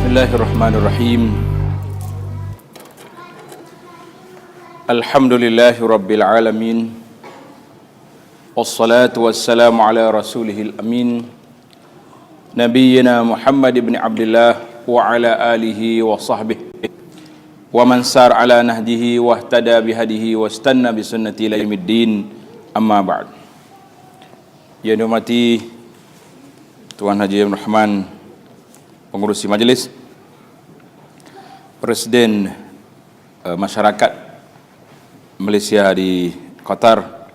Bismillahirrahmanirrahim. Alhamdulillahi rabbil alamin. Wassalatu wassalamu ala rasulihil amin, nabiyyina Muhammad ibn Abdullah wa ala alihi wa sahbihi wa man sar ala nahdihi wa ihtada bihadihi wa istanna bi sunnati ila yaumiddin. Amma ba'd. Yang dihormati Tuan Haji Abdul Rahman, pengurusi majlis, Presiden Masyarakat Malaysia di Qatar,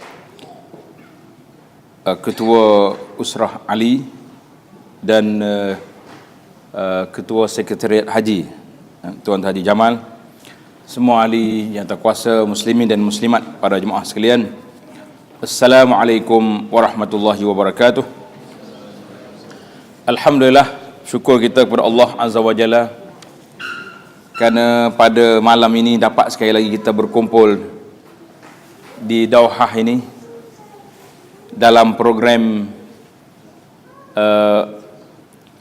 Ketua Usrah Ali, dan Ketua Sekretariat Haji Tuan Haji Jamal, semua ahli yang terkuasa, muslimin dan muslimat, para jemaah sekalian, Assalamualaikum warahmatullahi wabarakatuh. Alhamdulillah, syukur kita kepada Allah Azza wa Jalla kerana pada malam ini dapat sekali lagi kita berkumpul di Doha ini dalam program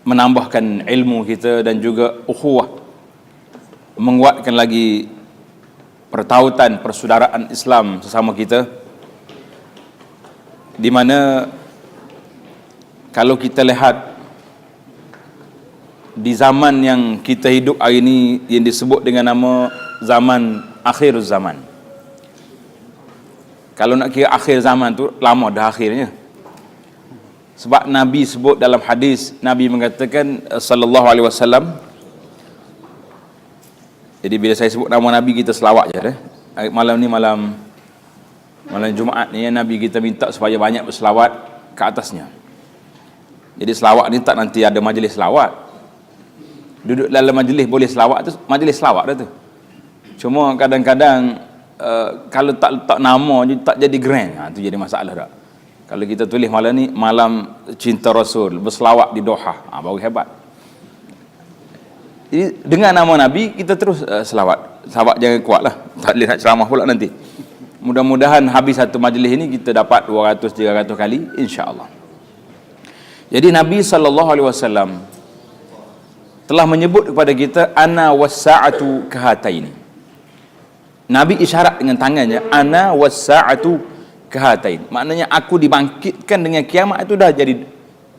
menambahkan ilmu kita dan juga ukhuwah, menguatkan lagi pertautan persaudaraan Islam sesama kita, di mana kalau kita lihat di zaman yang kita hidup hari ini yang disebut dengan nama zaman akhir zaman. Kalau nak kira akhir zaman tu lama dah akhirnya. Sebab Nabi sebut dalam hadis, Nabi mengatakan sallallahu alaihi wasallam. Jadi bila saya sebut nama Nabi, kita selawat je dah. Malam ni malam Jumaat ni, Nabi kita minta supaya banyak berselawat ke atasnya. Jadi selawat ni tak nanti ada majlis selawat. Duduk dalam majlis boleh selawat tu, majlis selawat dah tu. Cuma kadang-kadang kalau tak letak nama je tak jadi grand, tu jadi masalah dah. Kalau kita tulis malam ni malam cinta Rasul, berselawat di Doha, baru hebat. Jadi dengan nama Nabi kita terus selawat. Selawat jangan kuatlah, tak boleh nak ceramah pula nanti. Mudah-mudahan habis satu majlis ini kita dapat 200-300 kali, insya-Allah. Jadi Nabi SAW telah menyebut kepada kita, ana was-sa'atu kahataini. Nabi isyarat dengan tangannya, ana was-sa'atu kahataini. Maknanya aku dibangkitkan dengan kiamat itu dah jadi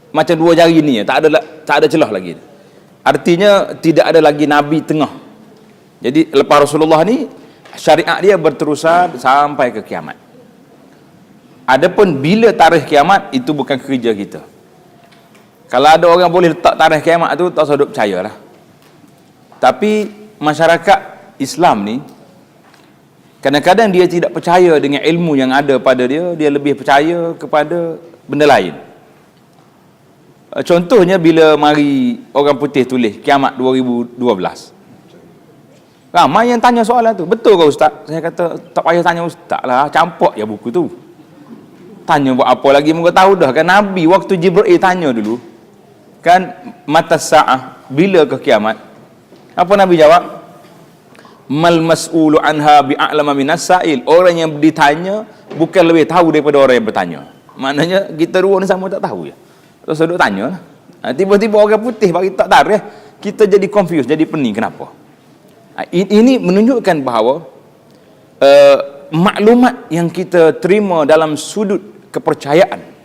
macam dua jari ni, tak ada celah lagi. Artinya tidak ada lagi Nabi tengah. Jadi lepas Rasulullah ni, syariat dia berterusan sampai ke kiamat. Adapun bila tarikh kiamat, itu bukan kerja kita. Kalau ada orang boleh letak tarikh kiamat tu, tak usah duk percayalah. Tapi masyarakat Islam ni kadang-kadang dia tidak percaya dengan ilmu yang ada pada dia, dia lebih percaya kepada benda lain. Contohnya bila mari orang putih tulis kiamat 2012. Ramai yang tanya soalan tu. Betul ke Ustaz? Saya kata tak payah tanya Ustaz lah, campak je buku tu. Tanya buat apa lagi, muka tahu dah kan. Nabi waktu Jibril tanya dulu kan, mata sa'ah, bila ke kiamat? Apa Nabi jawab? Mal mas'ulu anha bi'a'lama minas sa'il. Orang yang ditanya bukan lebih tahu daripada orang yang bertanya. Maknanya kita dua ni sama tak tahu ya. Terus duduk tanya lah. Tiba-tiba orang putih bagi tak tarikh, kita jadi confused, jadi pening. Kenapa? Ini menunjukkan bahawa maklumat yang kita terima dalam sudut kepercayaan,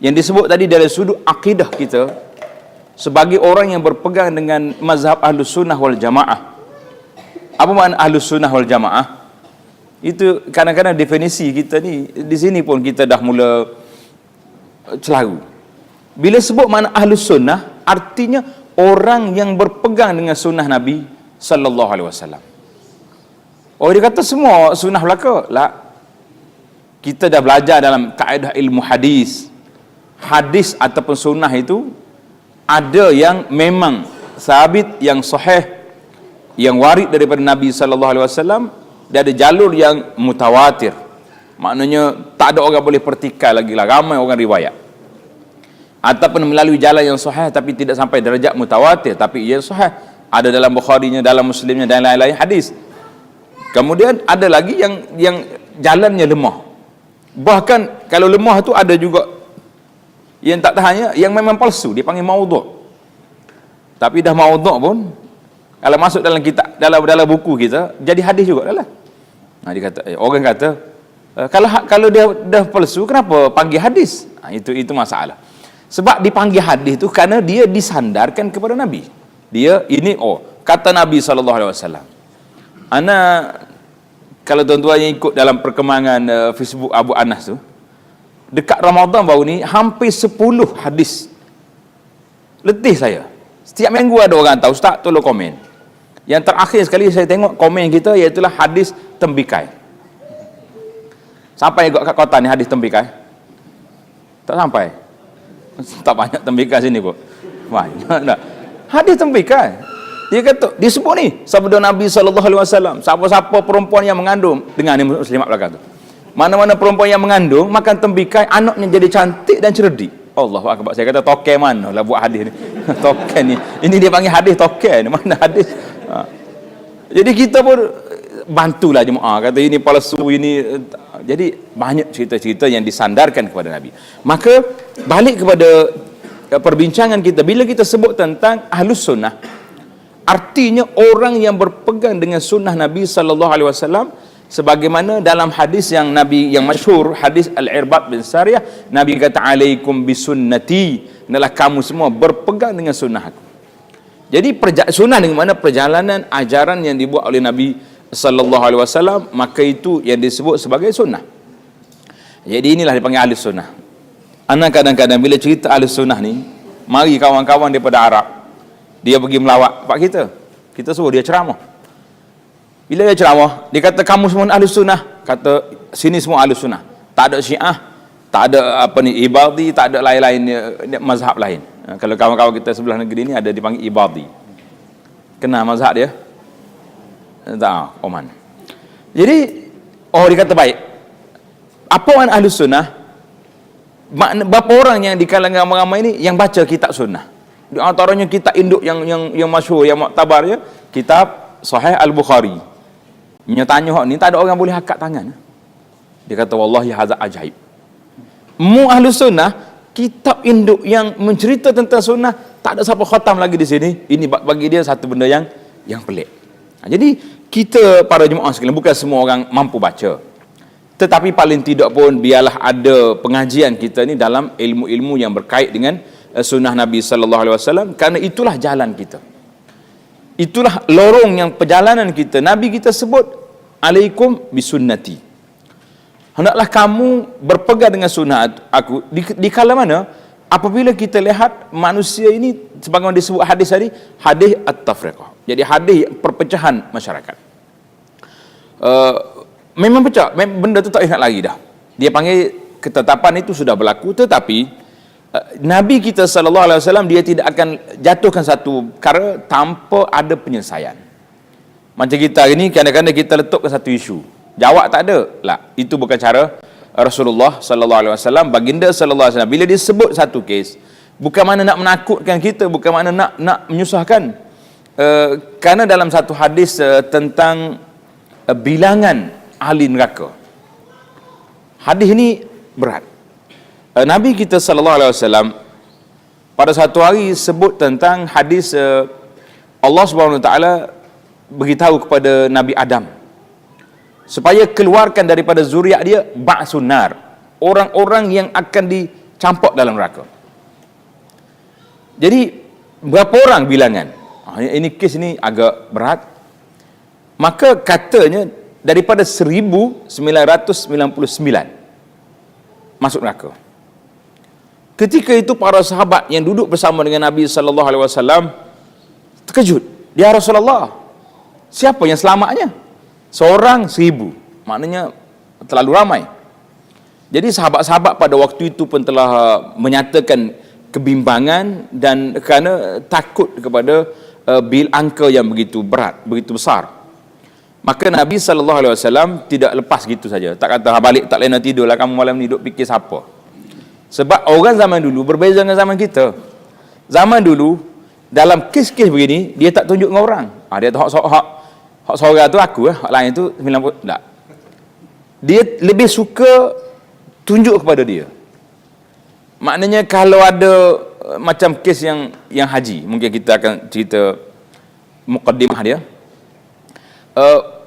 yang disebut tadi dari sudut akidah kita sebagai orang yang berpegang dengan mazhab Ahlus Sunnah wal Jamaah. Apa makna Ahlus Sunnah wal Jamaah? Itu kadang-kadang definisi kita ni, di sini pun kita dah mula celaru. Bila sebut makna Ahlus Sunnah, artinya orang yang berpegang dengan sunnah Nabi sallallahu alaihi wasallam. Oh, dia kata semua sunnah belaka. Lah. Kita dah belajar dalam kaedah ilmu hadis. Hadis ataupun sunnah itu ada yang memang sabit, yang sahih, yang warid daripada Nabi sallallahu alaihi wasallam, dan ada jalur yang mutawatir. Maknanya tak ada orang boleh pertikai lagi lah, ramai orang riwayat. Ataupun melalui jalan yang sahih tapi tidak sampai darjat mutawatir, tapi ia sahih. Ada dalam Bukharinya, dalam Muslimnya dan lain-lain hadis. Kemudian ada lagi yang jalannya lemah. Bahkan kalau lemah tu ada juga yang tak tahannya, yang memang palsu, dia panggil maudhu'. Tapi dah maudhu' pun kalau masuk dalam kitab, dalam buku kita, jadi hadis juga lah. Dia kata, orang kata, kalau dia dah palsu, kenapa panggil hadis? Itu masalah. Sebab dipanggil hadis tu kerana dia disandarkan kepada Nabi. Dia ini kata Nabi SAW. Ana kalau tuan-tuan yang ikut dalam perkembangan Facebook Abu Anas tu, dekat Ramadan baru ni hampir 10 hadis letih saya. Setiap minggu ada orang tahu, ustaz tolong komen. Yang terakhir sekali saya tengok komen kita iaitulah hadis tembikai. Sampai kat kota ni hadis tembikai? Tak sampai. Tak banyak tembikai sini kok. Banyak tak? Hadis tembikai. Dia kata, disebut ni sabda Nabi SAW, siapa-siapa perempuan yang mengandung, dengar ni muslimat belakang tu. Mana-mana perempuan yang mengandung makan tembikai, anaknya jadi cantik dan cerdik. Allahu akbar. Saya kata toke mana lah buat hadis ni. Toke ni. Ini dia panggil hadis toke ni. Mana hadis? Jadi kita pun bantulah jemaah, kata ini palsu, ini. Jadi banyak cerita-cerita yang disandarkan kepada Nabi. Maka balik kepada perbincangan kita, bila kita sebut tentang Ahlus Sunnah, artinya orang yang berpegang dengan sunnah Nabi SAW, sebagaimana dalam hadis yang Nabi yang masyhur, hadis Al-Irbad bin Sariyah, Nabi kata, alaikum bisunnati, adalah kamu semua berpegang dengan sunnah aku. Jadi sunnah dengan mana perjalanan ajaran yang dibuat oleh Nabi SAW, maka itu yang disebut sebagai sunnah. Jadi inilah dipanggil ahli sunnah. Anak kadang-kadang bila cerita ahli sunnah ni, mari kawan-kawan daripada Arab, dia pergi melawat pak kita suruh dia ceramah. Bila dia ceramah, dia kata kamu semua ahli sunnah, kata sini semua ahli sunnah, tak ada Syiah, tak ada Ibadi, tak ada lain-lain mazhab lain. Kalau kawan-kawan kita sebelah negeri ni ada dipanggil Ibadi. Kenal mazhab dia? Tak, Oman. Jadi dia kata baik. Apa orang ahli sunnah? Berapa orang yang di kalangan ramai-ramai ini yang baca kitab sunnah? Di antaranya kitab induk yang masyhur, yang muktabar ya, kitab Sahih Al-Bukhari. Tanya hak ni tak ada orang boleh angkat tangan. Dia kata wallahi hadza ajaib. Mu ahli sunnah, kitab induk yang mencerita tentang sunnah tak ada siapa khatam lagi di sini. Ini bagi dia satu benda yang pelik. Jadi kita para jemaah sekalian, bukan semua orang mampu baca, tetapi paling tidak pun biarlah ada pengajian kita ni dalam ilmu-ilmu yang berkait dengan sunnah Nabi SAW, kerana itulah jalan kita, itulah lorong yang perjalanan kita. Nabi kita sebut alaikum bisunnati, hendaklah kamu berpegang dengan sunnah aku. Di kala mana? Apabila kita lihat manusia ini, sebagaimana disebut hadis tadi, hadis at-tafriqah, jadi hadis perpecahan masyarakat. Memang pecah, benda tu tak ingat lagi dah. Dia panggil ketetapan itu sudah berlaku, tetapi Nabi kita SAW, dia tidak akan jatuhkan satu perkara tanpa ada penyelesaian. Macam kita hari ni, kadang-kadang kita letakkan satu isu, jawab tak ada lah. Itu bukan cara Rasulullah SAW. Baginda SAW bila disebut satu kes, bukan mana nak menakutkan kita, bukan mana nak menyusahkan. Kerana dalam satu hadis tentang bilangan ahli neraka, hadis ini berat. Nabi kita SAW pada satu hari sebut tentang hadis Allah SWT beritahu kepada Nabi Adam supaya keluarkan daripada zuriat dia ba'sun nar, orang-orang yang akan dicampak dalam neraka. Jadi berapa orang bilangan? Ini kes ini agak berat. Maka katanya daripada 1999 masuk neraka. Ketika itu para sahabat yang duduk bersama dengan Nabi SAW terkejut. Ya Rasulullah, siapa yang selamatnya? Seorang 1000, maknanya terlalu ramai. Jadi sahabat-sahabat pada waktu itu pun telah menyatakan kebimbangan dan kerana takut kepada bil angka yang begitu berat, begitu besar. Maka Nabi SAW tidak lepas gitu saja. Tak kata balik tak lena tidur lah kamu malam ni duk fikir siapa. Sebab orang zaman dulu berbeza dengan zaman kita. Zaman dulu dalam kes-kes begini dia tak tunjuk dengan orang. Dia tak hak seorang tu aku, hak lain tu 90 tak. Dia lebih suka tunjuk kepada dia. Maknanya kalau ada macam kes yang haji. Mungkin kita akan cerita muqaddimah dia.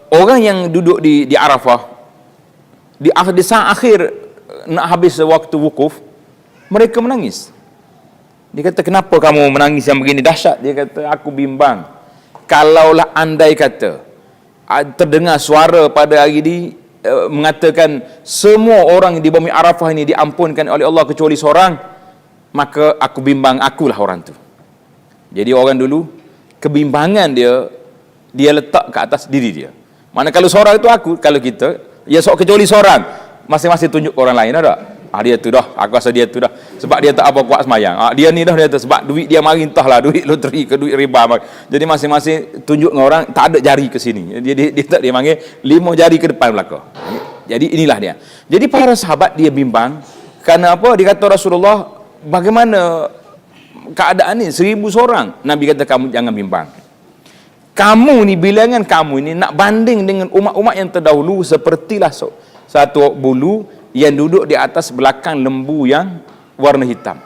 Orang yang duduk di Arafah, di saat akhir nak habis waktu wukuf, mereka menangis. Dia kata, kenapa kamu menangis yang begini dahsyat? Dia kata, aku bimbang. Kalaulah andai kata terdengar suara pada hari ini mengatakan semua orang di bumi Arafah ini diampunkan oleh Allah kecuali seorang, maka aku bimbang akulah orang tu. Jadi orang dulu kebimbangan dia letak ke atas diri dia. Mana kalau seorang itu aku, kalau kita ya sok kecuali seorang, masing-masing tunjuk orang lain ada. Dia tu dah, aku rasa dia tu dah, sebab dia tak apa kuat semayang. Dia ni dah, dia tu sebab duit dia mari entahlah duit loteri ke duit riba. Jadi masing-masing tunjuk dengan orang, tak ada jari ke sini. Dia tak, dia panggil 5 jari ke depan belakang. Jadi inilah dia. Jadi para sahabat dia bimbang kerana apa? Dia kata, Rasulullah, bagaimana keadaan ni 1000 seorang? Nabi kata, kamu jangan bimbang. Kamu ni, bilangan kamu ni nak banding dengan umat-umat yang terdahulu sepertilah satu bulu yang duduk di atas belakang lembu yang warna hitam,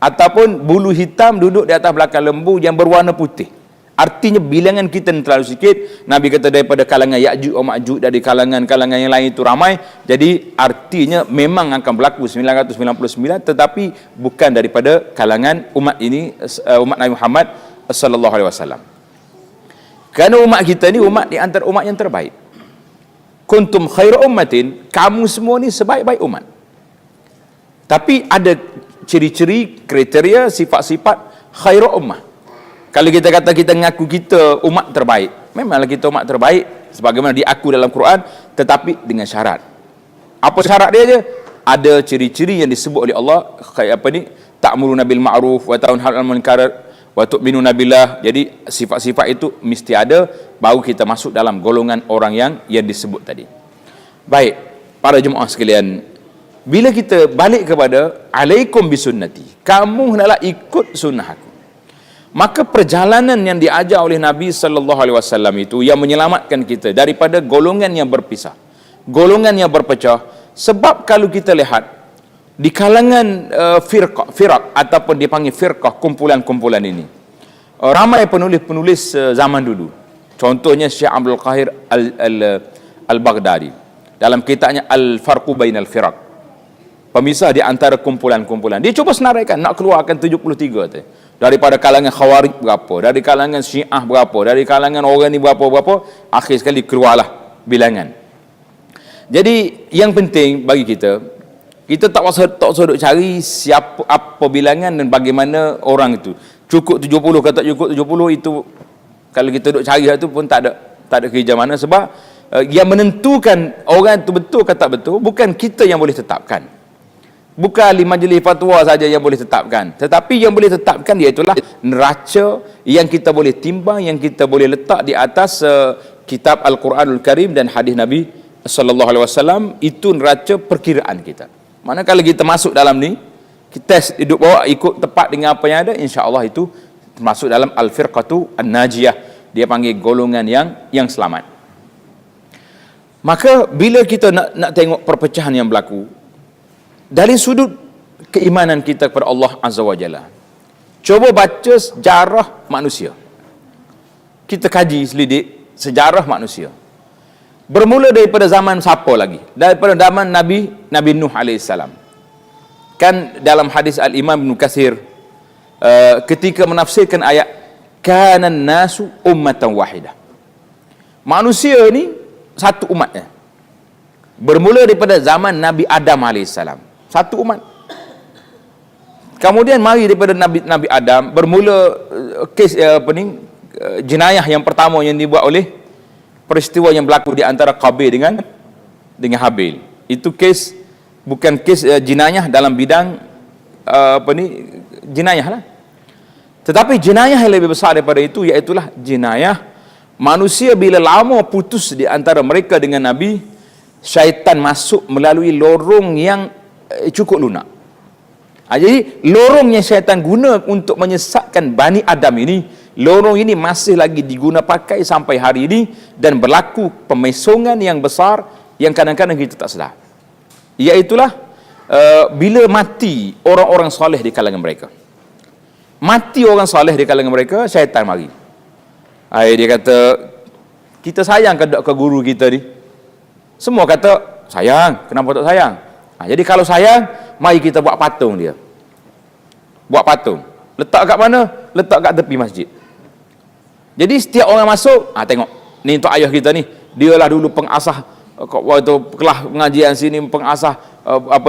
ataupun bulu hitam duduk di atas belakang lembu yang berwarna putih. Artinya bilangan kita terlalu sikit. Nabi kata daripada kalangan Ya'juj wa Ma'juj, dari kalangan yang lain itu ramai. Jadi artinya memang akan berlaku 999, tetapi bukan daripada kalangan umat ini, umat Nabi Muhammad sallallahu alaihi wasallam. Kerana umat kita ni umat di antara umat yang terbaik. Kuntum khairu ummatin, kamu semua ni sebaik-baik umat. Tapi ada ciri-ciri, kriteria, sifat-sifat khairu ummah. Kalau kita kata kita mengaku kita umat terbaik, memanglah kita umat terbaik sebagaimana diaku dalam Quran, tetapi dengan syarat. Apa syarat dia je? Ada ciri-ciri yang disebut oleh Allah, ta'muruna bil ma'ruf wa tanhauna 'anil munkar wa tu'minuna billah. Jadi sifat-sifat itu mesti ada, baru kita masuk dalam golongan orang yang disebut tadi. Baik, para jemaah sekalian, bila kita balik kepada alaikum bisunnati, kamu hendaklah ikut sunnah aku, maka perjalanan yang diajar oleh Nabi sallallahu alaihi wasallam itu yang menyelamatkan kita daripada golongan yang berpisah, golongan yang berpecah. Sebab kalau kita lihat di kalangan firaq ataupun dipanggil firqah, kumpulan-kumpulan ini, ramai penulis-penulis zaman dulu. Contohnya Syekh Abdul Qahir Al-Baghdadi dalam kitabnya Al-Farqu Bainal Firaq, pemisah di antara kumpulan-kumpulan. Dia cuba senaraikan, nak keluarkan 73 tu. Daripada kalangan Khawarij berapa, dari kalangan Syiah berapa, dari kalangan orang ni berapa, akhir sekali keluarlah bilangan. Jadi yang penting bagi kita tak usah duk cari siapa, apa bilangan dan bagaimana orang itu. Cukup 70 ke tak cukup 70, itu kalau kita duk cari itu pun tak ada kerja mana. Sebab yang menentukan orang itu betul ke tak betul bukan kita yang boleh tetapkan. Bukan ahli majlis fatwa saja yang boleh tetapkan, tetapi yang boleh tetapkan iaitulah neraca yang kita boleh timbang, yang kita boleh letak di atas kitab Al-Quranul Karim dan hadis Nabi sallallahu alaihi wasallam. Itu neraca perkiraan kita. Mana kalau kita masuk dalam ni, kita hidup bawa ikut tepat dengan apa yang ada, insya-Allah itu termasuk dalam al-firqatu an-najiyah. Dia panggil golongan yang selamat. Maka bila kita nak tengok perpecahan yang berlaku dari sudut keimanan kita kepada Allah Azza wa Jalla, cuba baca sejarah manusia. Kita kaji selidik sejarah manusia. Bermula daripada zaman siapa lagi? Daripada zaman Nabi Nuh alaihissalam. Kan dalam hadis Al-Imam Ibn Katsir ketika menafsirkan ayat kanan nasu ummatan wahidah, manusia ni satu umatnya. Bermula daripada zaman Nabi Adam alaihissalam, satu umat. Kemudian mari daripada Nabi Adam bermula kes jenayah yang pertama yang dibuat oleh peristiwa yang berlaku di antara Qabil dengan Habil. Itu kes, bukan kes jenayah dalam bidang jenayah lah. Tetapi jenayah yang lebih besar daripada itu, iaitulah jenayah manusia bila lama putus di antara mereka dengan Nabi, syaitan masuk melalui lorong yang cukup lunak. Jadi lorong yang syaitan guna untuk menyesatkan Bani Adam ini, lorong ini masih lagi diguna pakai sampai hari ini, dan berlaku pemesongan yang besar yang kadang-kadang kita tak sedar. Iaitulah bila mati orang-orang soleh di kalangan mereka, mati orang soleh di kalangan mereka, syaitan mari. Dia kata, kita sayang ke guru kita ni? Semua kata sayang. Kenapa tak sayang? Jadi kalau sayang, mari kita buat patung dia. Buat patung. Letak kat mana? Letak kat tepi masjid. Jadi setiap orang masuk, tengok, ni untuk ayah kita ni, dialah dulu pengasah waktu kelas pengajian sini, pengasah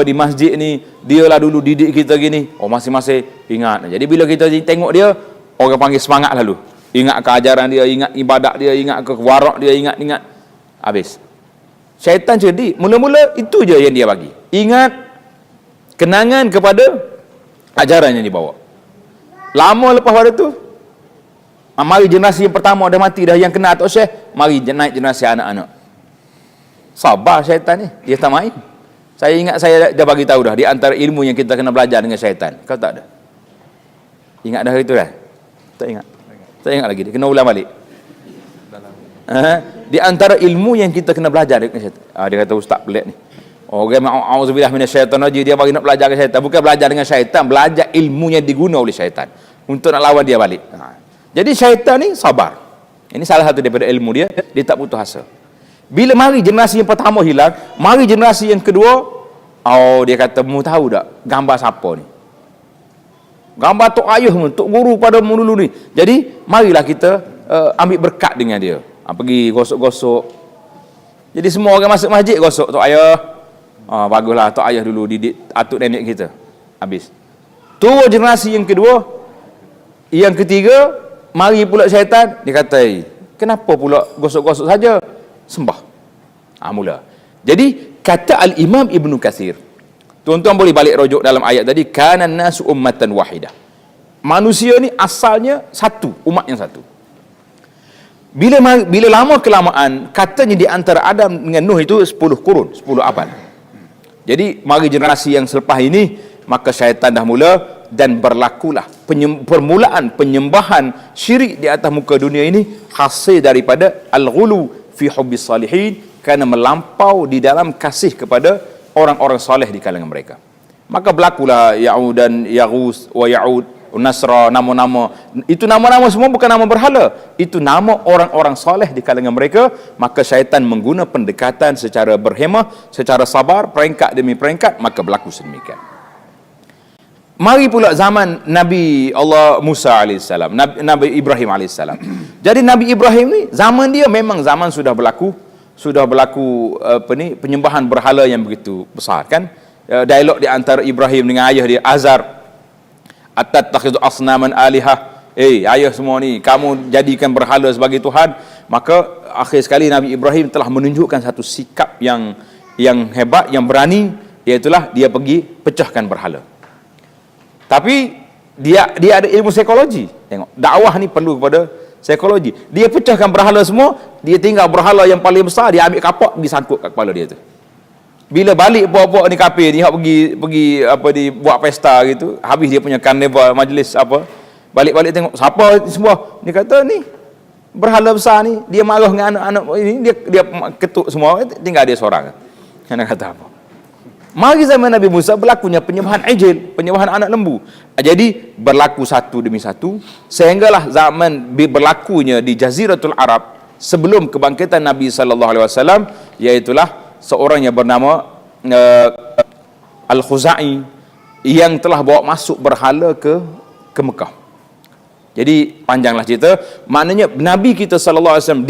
di masjid ni, dialah dulu didik kita gini. Masing-masing ingat. Jadi bila kita tengok dia, orang panggil semangat lalu. Ingat ke ajaran dia, ingat ibadat dia, ingat ke warak dia, ingat. Habis. Syaitan cerdik. Mula-mula itu je yang dia bagi. Ingat, kenangan kepada ajaran yang dibawa. Lama lepas pada tu, mari generasi yang pertama dah mati dah, yang kena atuk syekh, mari naik generasi anak-anak. Sabar syaitan ni, dia tak main. Saya ingat saya dah bagi tahu dah, di antara ilmu yang kita kena belajar dengan syaitan. Kau tak ada? Ingat dah itu dah? Tak ingat? Tak ingat lagi, dia kena ulang balik. Di antara ilmu yang kita kena belajar dengan syaitan. Dia kata ustaz pelik ni. Orang auzubillah minasyaitonir rajim, dia bagi nak belajar dengan syaitan, bukan belajar dengan syaitan, belajar ilmu yang diguna oleh syaitan untuk nak lawan dia balik. Jadi syaitan ni sabar. Ini salah satu daripada ilmu dia, dia tak putus asa. Bila mari generasi yang pertama hilang, mari generasi yang kedua, dia kata, mu tahu tak gambar siapa ni? Gambar tok ayah mu, tok guru pada mu dulu ni. Jadi marilah kita ambil berkat dengan dia. Pergi gosok-gosok. Jadi semua orang masuk masjid gosok tok ayah. Baguslah tok ayah dulu didik atuk nenek kita. Habis. Turun generasi yang kedua, yang ketiga, mari pula syaitan, dia kata, kenapa pula gosok-gosok saja? Sembah. Mula. Jadi kata Al-Imam Ibn Katsir, tuan-tuan boleh balik rujuk dalam ayat tadi, kana nasu ummatan wahidah. Manusia ni asalnya satu, umat yang satu. Bila lama kelamaan, katanya di antara Adam dengan Nuh itu 10 kurun, 10 abad. Jadi mari generasi yang selepas ini, maka syaitan dah mula, dan berlakulah permulaan penyembahan syirik di atas muka dunia ini hasil daripada al-ghulu fi hubbis salihin, kerana melampau di dalam kasih kepada orang-orang soleh di kalangan mereka. Maka berlakulah Ya'ud dan Yaghus wa Ya'ud, Nasra, nama-nama. Itu nama-nama semua bukan nama berhala, itu nama orang-orang soleh di kalangan mereka. Maka syaitan mengguna pendekatan secara berhemah, secara sabar, peringkat demi peringkat, maka berlaku sedemikian. Mari pula zaman Nabi Allah Musa AS, Nabi Ibrahim AS. Jadi Nabi Ibrahim ni, zaman dia memang zaman sudah berlaku penyembahan berhala yang begitu besar kan. Dialog di antara Ibrahim dengan ayah dia Azar, atattakhidu asnaman alihah, ayah semua ni kamu jadikan berhala sebagai Tuhan. Maka akhir sekali Nabi Ibrahim telah menunjukkan satu sikap yang hebat, yang berani, iaitulah dia pergi pecahkan berhala. Tapi dia ada ilmu psikologi. Tengok, dakwah ni perlu kepada psikologi. Dia pecahkan berhala semua, dia tinggal berhala yang paling besar, dia ambil kapak, disangkut kat kepala dia tu. Bila balik puak-puak ni kafir ni, pergi buat pesta gitu, habis dia punya karnival, majlis balik-balik tengok siapa semua, dia kata ni berhala besar ni, dia marah dengan anak-anak ini, dia ketuk semua, tinggal dia seorang. Dia kata apa? Mari zaman Nabi Musa berlakunya penyembahan ijil, penyembahan anak lembu. Jadi berlaku satu demi satu, sehinggalah zaman berlakunya di Jaziratul Arab sebelum kebangkitan Nabi SAW, iaitulah seorang yang bernama Al-Khuzai, yang telah bawa masuk berhala ke Mekah. Jadi panjanglah cerita, maknanya Nabi kita SAW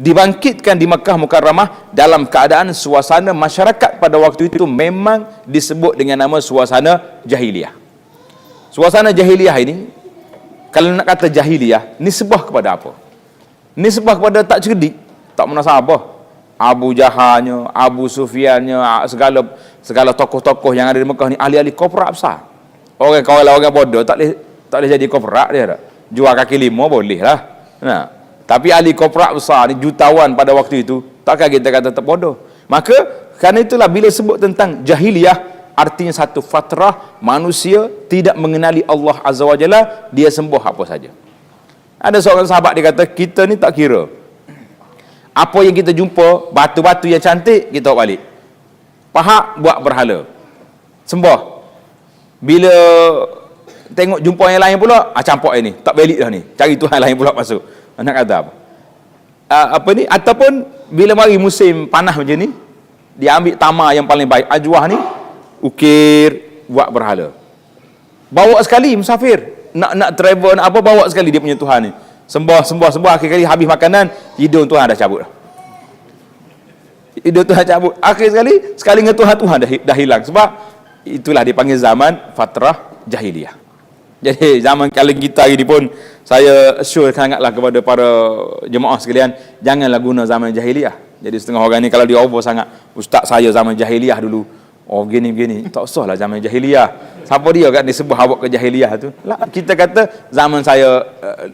dibangkitkan di Mekah Mukarramah dalam keadaan suasana masyarakat pada waktu itu memang disebut dengan nama suasana jahiliyah. Suasana jahiliyah ini, kalau nak kata jahiliyah, nisbah kepada apa? Nisbah kepada tak cerdik, tak munasabah. Abu Jahalnya, Abu Sufyannya, segala tokoh-tokoh yang ada di Mekah ni ahli-ahli korporat besar. Orang bodoh tak boleh jadi korporat dia tak. Jual kaki lima boleh lah. Nah, tapi ahli korporat besar ni jutawan pada waktu itu, takkan kita kata terbodoh. Maka kerana itulah bila sebut tentang jahiliyah, artinya satu fatrah manusia tidak mengenali Allah Azza wa Jalla, dia sembah apa saja. Ada seorang sahabat dia kata, kita ni tak kira apa yang kita jumpa, batu-batu yang cantik kita bawa balik. Pahak buat berhala. Sembah. Bila tengok jumpa yang lain pula, campur ini, tak balik dah ni. Cari Tuhan lain pula masuk. Nak kata apa? Apa ni? Ataupun bila mari musim panas macam ni, dia ambil tamar yang paling baik, ajwah ni, ukir, buat berhala. Bawa sekali musafir, nak travel, nak apa, bawa sekali dia punya Tuhan ni. Sembah, akhir kali habis makanan, hidung Tuhan dah cabut dah. Hidung Tuhan cabut. Akhir sekali dengan Tuhan dah hilang. Sebab itulah dipanggil zaman fatrah jahiliyah. Jadi zaman kali kita ini pun, saya assure sangatlah kepada para jemaah sekalian, janganlah guna zaman jahiliyah. Jadi setengah orang ni kalau dia over sangat, ustaz saya zaman jahiliyah dulu, oh begini, tak usah lah zaman jahiliyah. Siapa dia kan disebut awak ke jahiliyah tu? Lah, kita kata zaman saya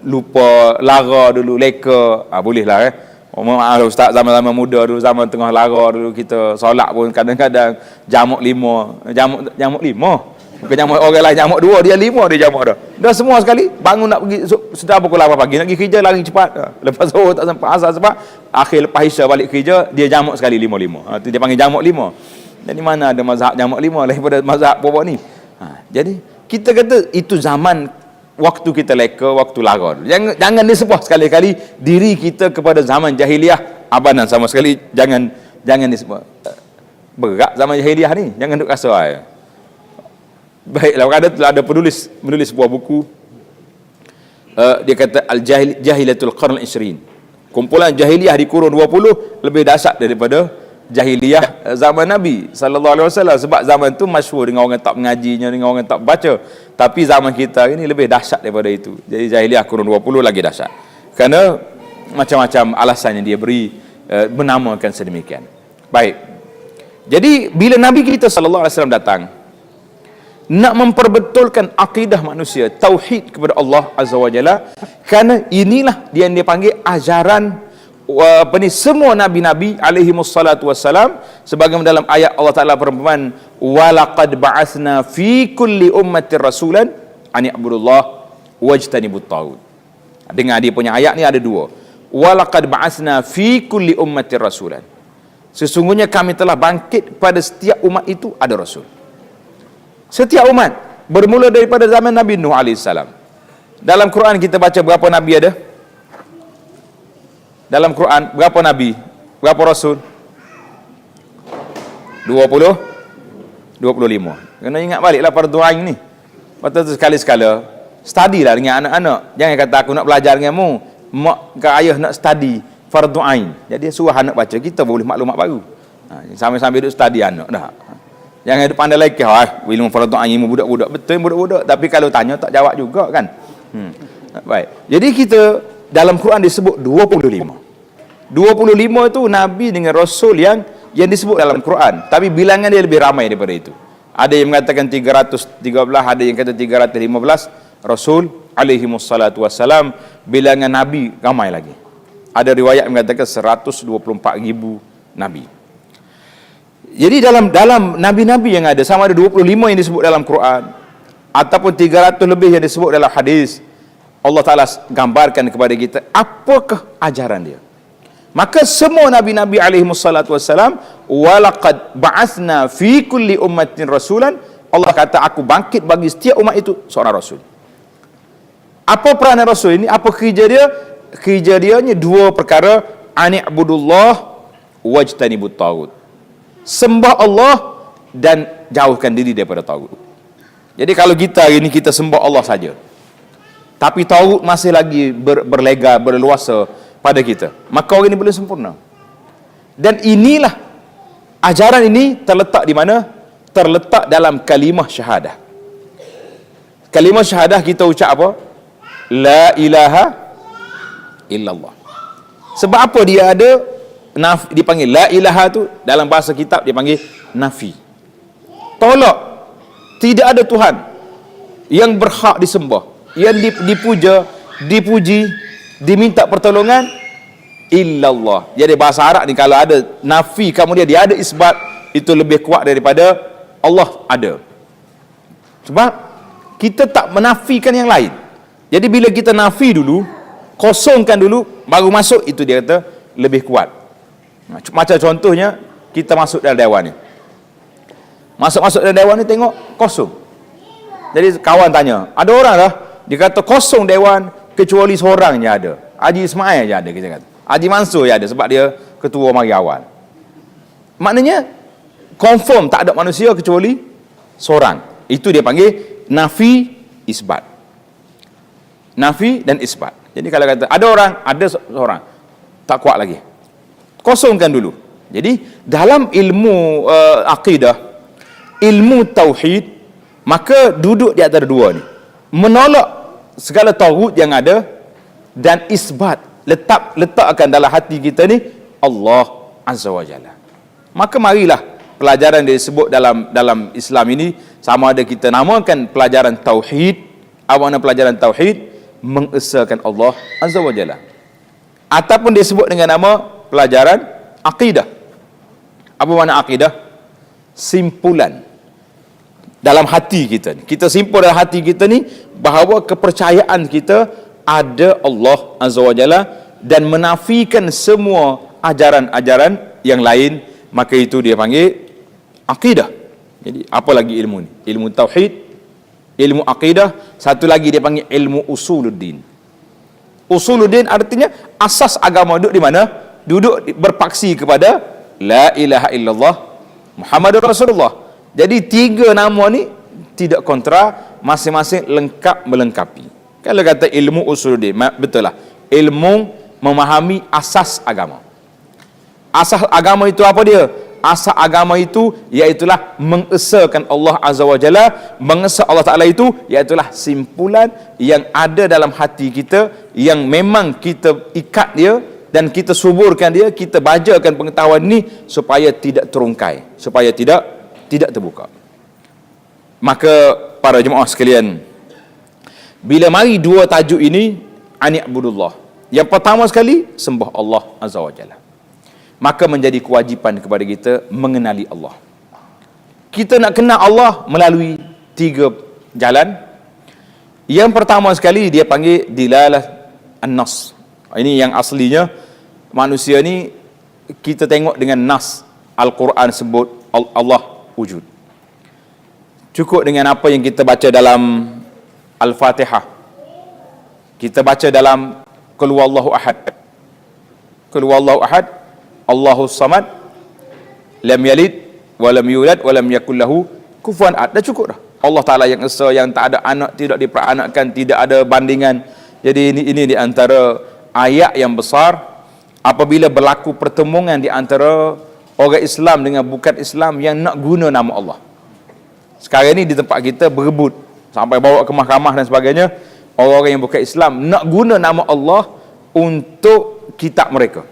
lupa, lara dulu, leka, boleh lah Oh maaf ustaz, zaman-zaman muda dulu, zaman tengah lara dulu, kita solat pun kadang-kadang jamuk 5. Jamuk 5. Bukan jamuk orang lain, jamuk 2, dia 5 dia jamuk dah. Dah semua sekali, bangun nak pergi, sudah pukul 8 pagi, nak pergi kerja lari cepat. Lepas tu tak sampai asal sebab akhir lepas Isya balik kerja, dia jamuk sekali 5. Tu dia panggil jamuk 5. Jadi mana ada mazhab jamuk 5 daripada mazhab bawah ni. Jadi kita kata itu zaman waktu kita leka, waktu lara. Jangan disebut sekali-kali diri kita kepada zaman jahiliyah abanan sama sekali. Jangan disebut. Berat zaman jahiliyah ni, jangan duk rasa ai. Baiklah, ada penulis sebuah buku, dia kata Jahilatul Qarn al-20, kumpulan jahiliyah di kurun 20 lebih dahsyat daripada jahiliyah zaman Nabi sallallahu alaihi wasallam. Sebab zaman tu masyhur dengan orang tak mengajinya, dengan orang tak baca. Tapi zaman kita ini lebih dahsyat daripada itu. Jadi jahiliyah kurun 20 lagi dahsyat. Kerana macam-macam alasan yang dia beri menamakan sedemikian. Baik. Jadi bila Nabi kita sallallahu alaihi wasallam datang nak memperbetulkan akidah manusia, tauhid kepada Allah Azza wa Jalla, kerana inilah dia yang dipanggil ajaran semua nabi-nabi alaihi wassalatu wassalam, sebagaimana dalam ayat Allah Taala berfirman, walaqad ba'atsna fi kulli ummatin rasulan an i'budullah wajtanibut taghut. Dengan dia punya ayat ni ada dua. Walaqad ba'atsna fi kulli ummatin rasulan. Sesungguhnya kami telah bangkit pada setiap umat itu ada rasul. Setiap umat, bermula daripada zaman Nabi Nuh AS. Dalam Quran kita baca berapa Nabi ada? Dalam Quran berapa Nabi? Berapa Rasul? 20? 25. Kena ingat baliklah fardu ain ni. Lepas tu sekali-sekala study lah dengan anak-anak. Jangan kata aku nak belajar dengan mu, mak ke ayah nak study fardu ain. Jadi suruh anak baca, kita boleh maklumat baru. Sambil-sambil duduk study anak dah. Jangan ada pandai lagi, ilmu fardu ain budak-budak. Betul budak-budak, tapi kalau tanya tak jawab juga kan. Baik. Jadi kita dalam Quran disebut 25. 25 itu nabi dengan rasul yang disebut dalam Quran, tapi bilangan dia lebih ramai daripada itu. Ada yang mengatakan 313, ada yang kata 315 rasul alaihi wassalatu wassalam. Bilangan nabi ramai lagi. Ada riwayat mengatakan 124,000 nabi. Jadi dalam nabi-nabi yang ada, sama ada 25 yang disebut dalam Quran ataupun 300 lebih yang disebut dalam hadis, Allah Ta'ala gambarkan kepada kita apakah ajaran dia. Maka semua nabi-nabi alaihi wassalatu wassalam, walaqad ba'atsna fi kulli ummatin rasulan, Allah kata aku bangkit bagi setiap umat itu seorang rasul. Apa peranan rasul ini? Apa kerja dia? Kerja dia ni dua perkara, ani'budullah wajtanibut taghut. Sembah Allah dan jauhkan diri daripada taghut. Jadi kalau kita hari ini kita sembah Allah saja, tapi taghut masih lagi berlega, berleluasa pada kita, maka orang ini belum sempurna. Dan inilah ajaran ini terletak di mana? Terletak dalam kalimah syahadah. Kalimah syahadah kita ucap apa? La ilaha illallah. Sebab apa dia ada dipanggil la ilaha tu? Dalam bahasa kitab dipanggil nafi. Tolak. Tidak ada Tuhan yang berhak disembah, yang dipuja, dipuji, diminta pertolongan illallah. Jadi bahasa Arab ni kalau ada nafi kemudian dia ada isbat, itu lebih kuat daripada Allah ada. Sebab kita tak menafikan yang lain. Jadi bila kita nafi dulu, kosongkan dulu, baru masuk, itu dia kata lebih kuat. Macam contohnya kita masuk dalam dewan ni. Masuk-masuk dalam dewan ni tengok kosong. Jadi kawan tanya, ada orang dah, dia kata kosong dewan kecuali seorang je ada. Haji Ismail je ada, kita kata. Haji Mansur je ada sebab dia ketua mari awal. Maknanya confirm tak ada manusia kecuali seorang. Itu dia panggil nafi isbat. Nafi dan isbat. Jadi kalau kata ada orang, ada seorang, tak kuat lagi. Kosongkan dulu. Jadi dalam ilmu akidah, ilmu tauhid, maka duduk di antara dua ni. Menolak segala taghut yang ada dan isbat, letakkan dalam hati kita ni Allah Azza wa Jalla. Maka marilah pelajaran yang disebut dalam Islam ini, sama ada kita namakan pelajaran tauhid, mana pelajaran tauhid mengesahkan Allah Azza wa Jalla, ataupun disebut dengan nama pelajaran akidah. Apa makna akidah? Simpulan dalam hati kita ni. Kita simpul dalam hati kita ni bahawa kepercayaan kita ada Allah Azza wa Jalla dan menafikan semua ajaran-ajaran yang lain, maka itu dia panggil akidah. Jadi apa lagi ilmu ni? Ilmu tauhid, ilmu akidah, satu lagi dia panggil ilmu usuluddin. Usuluddin artinya asas agama duduk di mana? Duduk berpaksi kepada la ilaha illallah Muhammadur Rasulullah. Jadi tiga nama ni tidak kontra, masing-masing lengkap melengkapi. Kalau kata ilmu usuluddin, betul lah, ilmu memahami asas agama. Asas agama itu apa dia? Asas agama itu iaitulah mengesahkan Allah Azza wa Jalla. Mengesah Allah Ta'ala itu iaitulah simpulan yang ada dalam hati kita, yang memang kita ikat dia dan kita suburkan dia, kita bajakan pengetahuan ni supaya tidak terungkai, supaya tidak terbuka. Maka para jemaah sekalian, bila mari dua tajuk ini, ani'budullah, yang pertama sekali sembah Allah Azza wa Jalla, maka menjadi kewajipan kepada kita mengenali Allah. Kita nak kenal Allah melalui tiga jalan. Yang pertama sekali dia panggil dilalah an-nas. Ini yang aslinya manusia ni kita tengok dengan nas. Al-Quran sebut Allah wujud. Cukup dengan apa yang kita baca dalam Al-Fatihah. Kita baca dalam Qul huwallahu ahad. Qul huwallahu ahad, Allahus samad, lam yalid wa lam yulad wa lam yakul lahu kufuwan ahad. Dah cukup dah. Allah Taala yang esa, yang tak ada anak, tidak diperanakkan, tidak ada bandingan. Jadi ini di antara ayat yang besar apabila berlaku pertemuan di antara orang Islam dengan bukan Islam yang nak guna nama Allah. Sekarang ni di tempat kita berebut sampai bawa ke mahkamah dan sebagainya, orang-orang yang bukan Islam nak guna nama Allah untuk kitab mereka.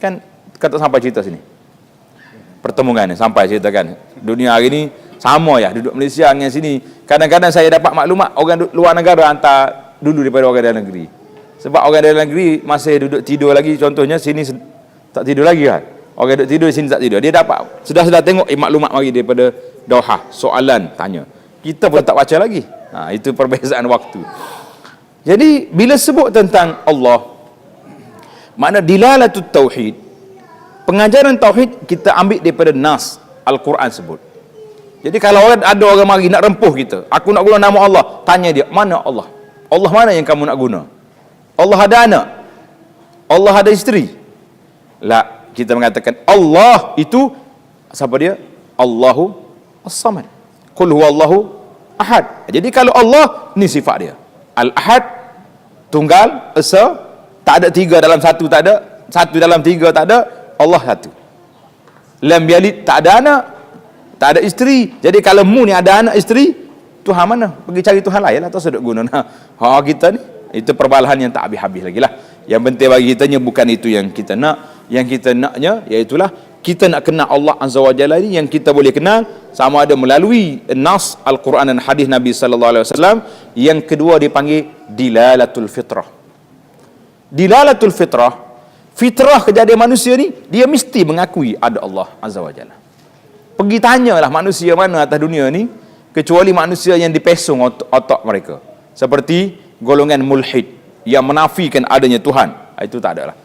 Kan kata sampai cerita sini. Pertemuan ni sampai ceritakan. Dunia hari ni sama ya, duduk Malaysia dengan sini. Kadang-kadang saya dapat maklumat orang luar negara hantar dulu daripada orang dalam negeri. Sebab orang dalam negeri masih duduk tidur lagi, contohnya sini tak tidur lagi kan. Orang duduk tidur, sini tak tidur. Dia dapat sudah tengok maklumat mari daripada Doha, soalan tanya. Kita pun tak baca lagi. Itu perbezaan waktu. Jadi bila sebut tentang Allah, makna dilalatut tauhid, pengajaran tauhid kita ambil daripada nas Al-Quran sebut. Jadi kalau ada orang mari nak rempuh kita, aku nak guna nama Allah, tanya dia, mana Allah? Allah mana yang kamu nak guna? Allah ada anak? Allah ada isteri? La, kita mengatakan Allah itu siapa dia? Allahu As-Samad. Qul huwallahu ahad. Jadi kalau Allah ni sifat dia. Al-Ahad, tunggal, esa, tak ada tiga dalam satu, tak ada. Satu dalam tiga tak ada. Allah satu. Lam yalid, tak ada anak, tak ada isteri. Jadi kalau mu ni ada anak isteri, Tuhan mana? Pergi cari Tuhan lain lah, tak sedut guna. Kita ni, itu perbalahan yang tak habis-habis lagi lah. Yang penting bagi kita bukan itu yang kita nak. Yang kita naknya iaitulah kita nak kenal Allah Azza wa Jalla ni, yang kita boleh kenal sama ada melalui nas Al-Quran dan hadis Nabi sallallahu alaihi wasallam. Yang kedua dipanggil dilalatul fitrah. Dilalatul fitrah, fitrah kejadian manusia ni dia mesti mengakui ada Allah Azza wa Jalla. Pergi tanyalah manusia mana atas dunia ni kecuali manusia yang dipesong otak mereka, seperti golongan mulhid yang menafikan adanya Tuhan. Itu tak ada lah.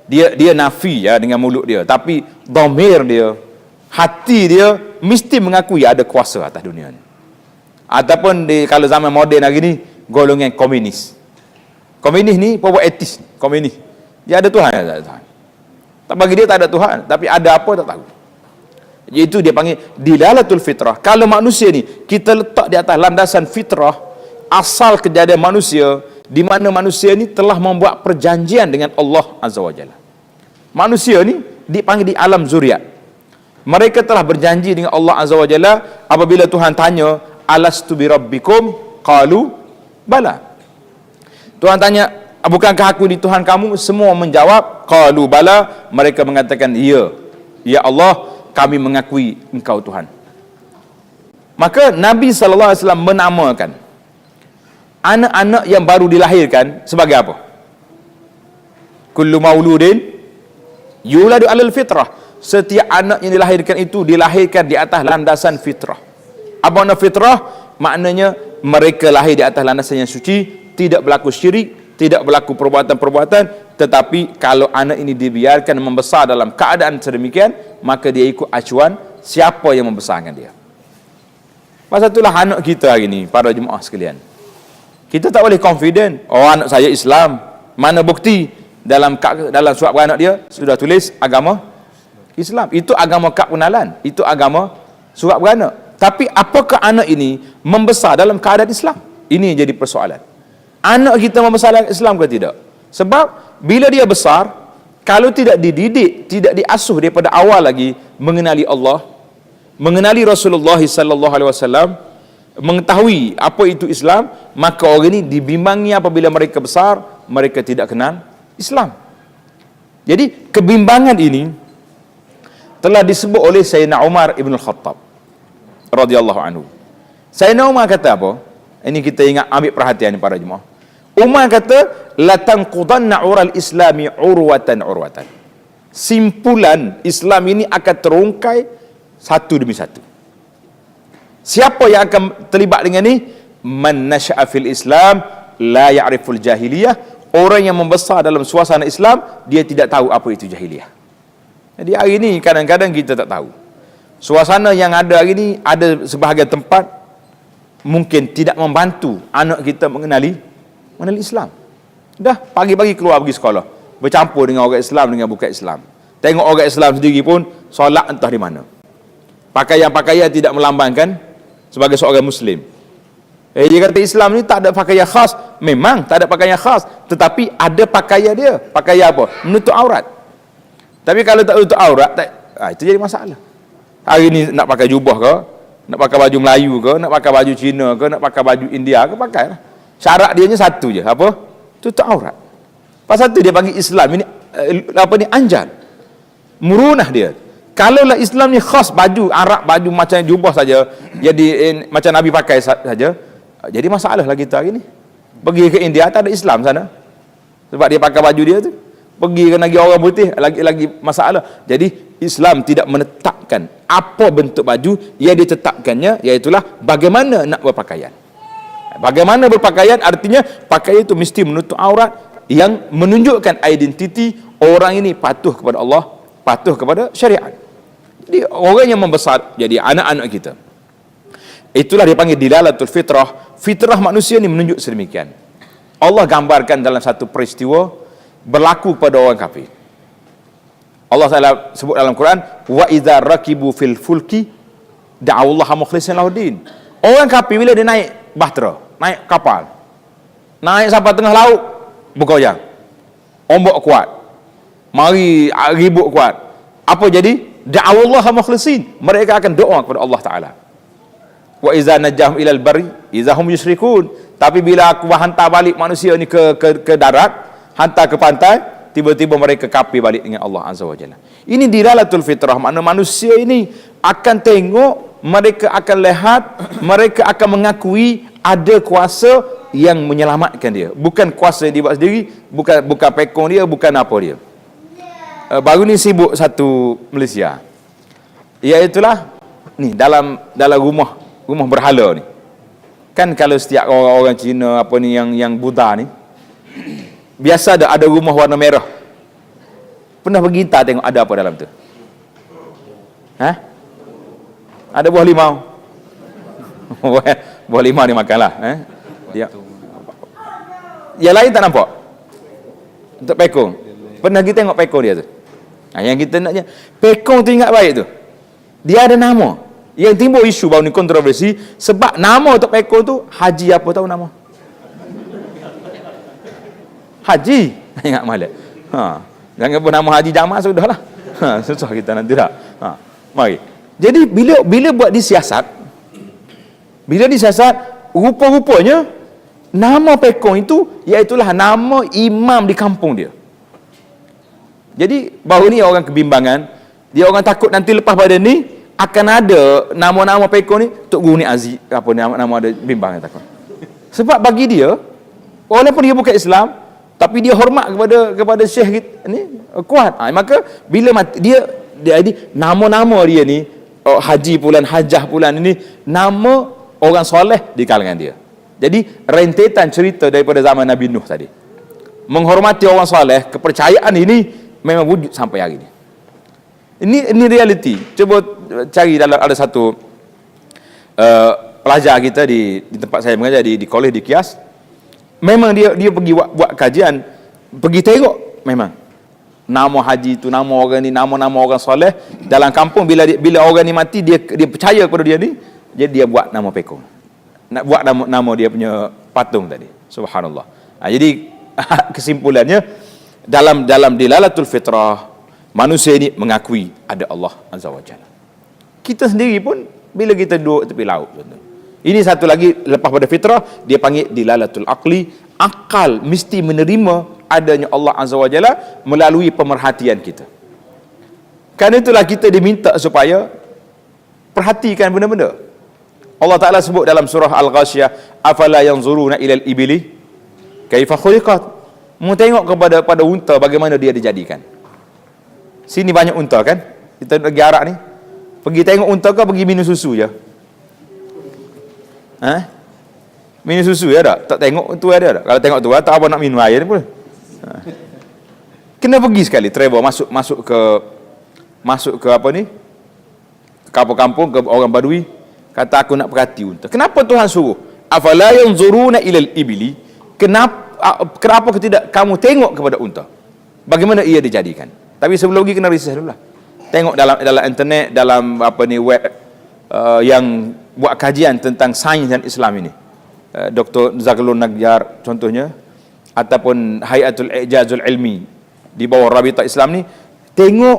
Dia nafi ya dengan mulut dia, tapi dhamir dia, hati dia mesti mengakui ada kuasa atas dunia ni. Ataupun kalau zaman moden hari ni, golongan komunis. Komunis ni pokok etis, komunis. Dia ada Tuhan, tak ada Tuhan. Tak bagi dia tak ada Tuhan, tapi ada apa tak tahu. Iaitu dia panggil dilalatul fitrah. Kalau manusia ni kita letak di atas landasan fitrah, asal kejadian manusia, di mana manusia ni telah membuat perjanjian dengan Allah Azza wa Jalla. Manusia ni dipanggil di alam zuriat. Mereka telah berjanji dengan Allah Azza wa Jalla apabila Tuhan tanya, alastu bi rabbikum? Qalu bala. Tuhan tanya, bukankah aku di Tuhan kamu? Semua menjawab, qalu bala. Mereka mengatakan, ya, ya Allah, kami mengakui engkau Tuhan. Maka Nabi SAW menamakan anak-anak yang baru dilahirkan sebagai apa? Kullu mauludin yuladu alal fitrah. Setiap anak yang dilahirkan itu dilahirkan di atas landasan fitrah. Apa makna fitrah? Maknanya mereka lahir di atas landasan yang suci, tidak berlaku syirik, tidak berlaku perbuatan-perbuatan. Tetapi kalau anak ini dibiarkan membesar dalam keadaan sedemikian, maka dia ikut acuan siapa yang membesarkan dia. Pasal itulah anak kita hari ini, para jemaah sekalian, kita tak boleh confident, oh anak saya Islam. Mana bukti? Dalam surat beranak dia sudah tulis agama Islam. Itu agama kad pengenalan, itu agama surat beranak. Tapi apakah anak ini membesar dalam keadaan Islam? Ini yang jadi persoalan. Anak kita membesar dalam Islam ke tidak? Sebab bila dia besar, kalau tidak dididik, tidak diasuh daripada awal lagi mengenali Allah, mengenali Rasulullah sallallahu alaihi wasallam, mengetahui apa itu Islam, maka orang ini dibimbangi apabila mereka besar, mereka tidak kenal Islam. Jadi kebimbangan ini telah disebut oleh Sayyidina Umar ibn Khattab radhiyallahu anhu. Sayyidina Umar kata apa? Ini kita ingat, ambil perhatian para jemaah. Umar kata, la tanqudanna ural islami urwatan urwatan. Simpulan Islam ini akan terungkai satu demi satu. Siapa yang akan terlibat dengan ni? Man nasha'a fil Islam la ya'riful jahiliyah. Orang yang membesar dalam suasana Islam, dia tidak tahu apa itu jahiliyah. Jadi hari ini kadang-kadang kita tak tahu. Suasana yang ada hari ini, ada sebahagian tempat mungkin tidak membantu anak kita mengenali Islam. Dah pagi-pagi keluar pergi sekolah, bercampur dengan orang Islam dengan bukan Islam. Tengok orang Islam sendiri pun solat entah di mana. Pakaian-pakaian tidak melambangkan sebagai seorang Muslim. Dia kata Islam ni tak ada pakaian khas. Memang tak ada pakaian khas, tetapi ada pakaian dia. Pakaian apa? Menutup aurat. Tapi kalau tak menutup aurat, itu jadi masalah. Hari ni nak pakai jubah ke, nak pakai baju Melayu ke, nak pakai baju Cina ke, nak pakai baju India ke, pakailah. Syarat dia satu je, apa? Tutup aurat. Pasal tu dia panggil Islam ini anjan. Murunah dia. Kalaulah Islam ni khas baju Arab, baju macam jubah saja, jadi macam Nabi pakai saja, jadi masalah lah kita hari ni. Pergi ke India tak ada Islam sana. Sebab dia pakai baju dia tu. Pergi ke negeri orang putih lagi masalah. Jadi Islam tidak menetapkan apa bentuk baju, yang ditetapkannya iaitulah bagaimana nak berpakaian. Bagaimana berpakaian artinya pakaian itu mesti menutup aurat, yang menunjukkan identiti orang ini patuh kepada Allah, patuh kepada syariat. Jadi orang yang membesar jadi anak-anak kita, itulah dipanggil dilalatul fitrah. Fitrah manusia ini menunjuk sedemikian. Allah gambarkan dalam satu peristiwa berlaku pada orang kafir. Allah Taala sebut dalam Quran, wa idza rakibu fil fulki da'awallaha mukhlishin lahuddin. Orang kafir bila dia naik bahtera, naik kapal, naik sampai tengah laut, bergoyang, ombak kuat, mari ribut kuat, apa jadi? Da'awallaha mukhlishin, mereka akan doa kepada Allah Taala. Wa iza najahum ilal barri iza hum yusyrikun. Tapi bila aku hantar balik manusia ni ke darat, hantar ke pantai, tiba-tiba mereka kafir balik dengan Allah Azza wa Jalla. Ini dilalatul fitrah, makna manusia ini akan tengok, mereka akan lihat, mereka akan mengakui ada kuasa yang menyelamatkan dia. Bukan kuasa yang dia buat sendiri, bukan pekong dia, bukan apa dia. Baru ni sibuk satu Malaysia, iaitulah ni dalam rumah berhala ni. Kan kalau setiap orang Cina apa ni yang Buddha ni, biasa ada rumah warna merah. Pernah pergi tak tengok ada apa dalam tu? Ada buah limau. Buah limau dimakanlah. Dia. Yang lain tak nampak. Untuk pekong. Pernah kita tengok pekong dia tu? Yang kita naknya, pekong tu ingat baik tu. Dia ada nama. Yang timbul isu baru ni kontroversi sebab nama untuk pekong tu Haji apa tahu nama? Haji. Ingat malam. Jangan pun nama Haji Jamal sudahlah. Susah kita nanti tak. Mari. Jadi bila buat disiasat, rupa-rupanya nama pekong itu iaitulah nama imam di kampung dia. Jadi baru ni orang kebimbangan, dia orang takut nanti lepas pada ni akan ada nama-nama pekong ni Tok Guru ni Aziz apa nama ada bimbang takut. Sebab bagi dia walaupun dia bukan Islam tapi dia hormat kepada syekh ni kuat. Maka bila mati dia nama-nama dia ni Haji Pulan, Hajah Pulan ini nama orang soleh di kalangan dia. Jadi rentetan cerita daripada zaman Nabi Nuh tadi. Menghormati orang soleh, kepercayaan ini memang wujud sampai hari ini. Ini realiti. Cuba cari dalam ada satu pelajar kita di tempat saya mengajar di kolej di Kias. Memang dia pergi buat kajian, pergi tengok memang nama haji itu, nama orang ni, nama-nama orang soleh dalam kampung. Bila orang ni mati, dia percaya kepada dia ni, jadi dia buat nama pekong, nak buat nama dia punya patung tadi. Subhanallah. Jadi kesimpulannya dalam dilalatul fitrah, manusia ini mengakui ada Allah Azza wa Jalla. Kita sendiri pun bila kita duduk tepi laut, ini satu lagi lepas pada fitrah, dia panggil dilalatul aqli. Akal mesti menerima adanya Allah Azza wa Jalla melalui pemerhatian kita. Kerana itulah kita diminta supaya perhatikan benda-benda. Allah Ta'ala sebut dalam surah Al-Ghasyiyah, afala yanzuruna ilal ibili kaifa khuliqat. Mu tengok pada unta bagaimana dia dijadikan. Sini banyak unta kan? Kita pergi Arak ni. Pergi tengok unta ke pergi minum susu je? Minum susu ya tak? Tak tengok tu ada tak? Kalau tengok tu tak apa nak minum air pun. Kena pergi sekali travel masuk ke apa ni? Kampung-kampung ke orang Badui, kata aku nak perhati unta. Kenapa Tuhan suruh? Afala yanzuruna ilal ibli? Kenapa tidak kamu tengok kepada unta? Bagaimana ia dijadikan? Tapi sebelum pergi kena research dululah. Tengok dalam internet, dalam apa ni web yang buat kajian tentang sains dan Islam ini. Dr. Zaghloul Najjar contohnya, ataupun Hayatul Ijazul Ilmi di bawah Rabitah Islam ni, tengok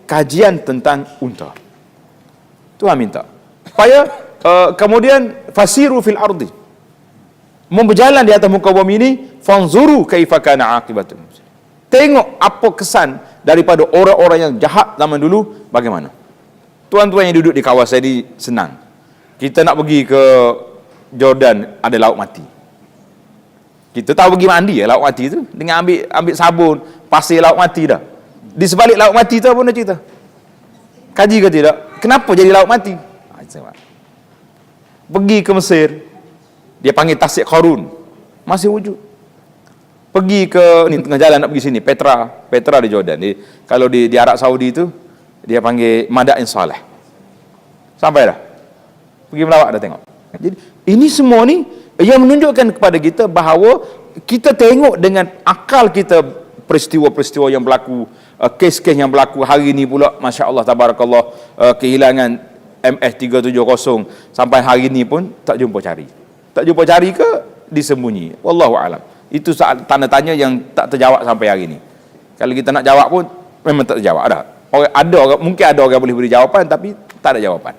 kajian tentang unta. Tuhan minta supaya kemudian fasiru fil ardi, berjalan di atas muka bumi ini, fanzuru kaifa kana aqibatul mufsidin. Tengok apa kesan daripada orang-orang yang jahat zaman dulu bagaimana. Tuan-tuan yang duduk di kawasan ini senang. Kita nak pergi ke Jordan, ada laut mati. Kita tahu pergi mandi ya laut mati tu, dengan ambil sabun, pasir laut mati dah. Di sebalik laut mati tu apa nak cerita? Kaji ke tidak? Kenapa jadi laut mati? Pergi ke Mesir, dia panggil Tasik Qarun, masih wujud. Pergi ke ni tengah jalan nak pergi sini, Petra di Jordan. Kalau di Arab Saudi tu dia panggil Madain Saleh. Sampai dah. Pergi melawat dah tengok. Jadi ini semua ni yang menunjukkan kepada kita bahawa kita tengok dengan akal kita peristiwa-peristiwa yang berlaku, kes-kes yang berlaku hari ni pula, Masya Allah, Tabarakallah, kehilangan MS370 sampai hari ni pun tak jumpa cari. Tak jumpa cari ke disembunyi? Wallahu alam. Itu tanda tanya yang tak terjawab sampai hari ni. Kalau kita nak jawab pun memang tak terjawab. Mungkin ada orang boleh beri jawapan tapi tak ada jawapan.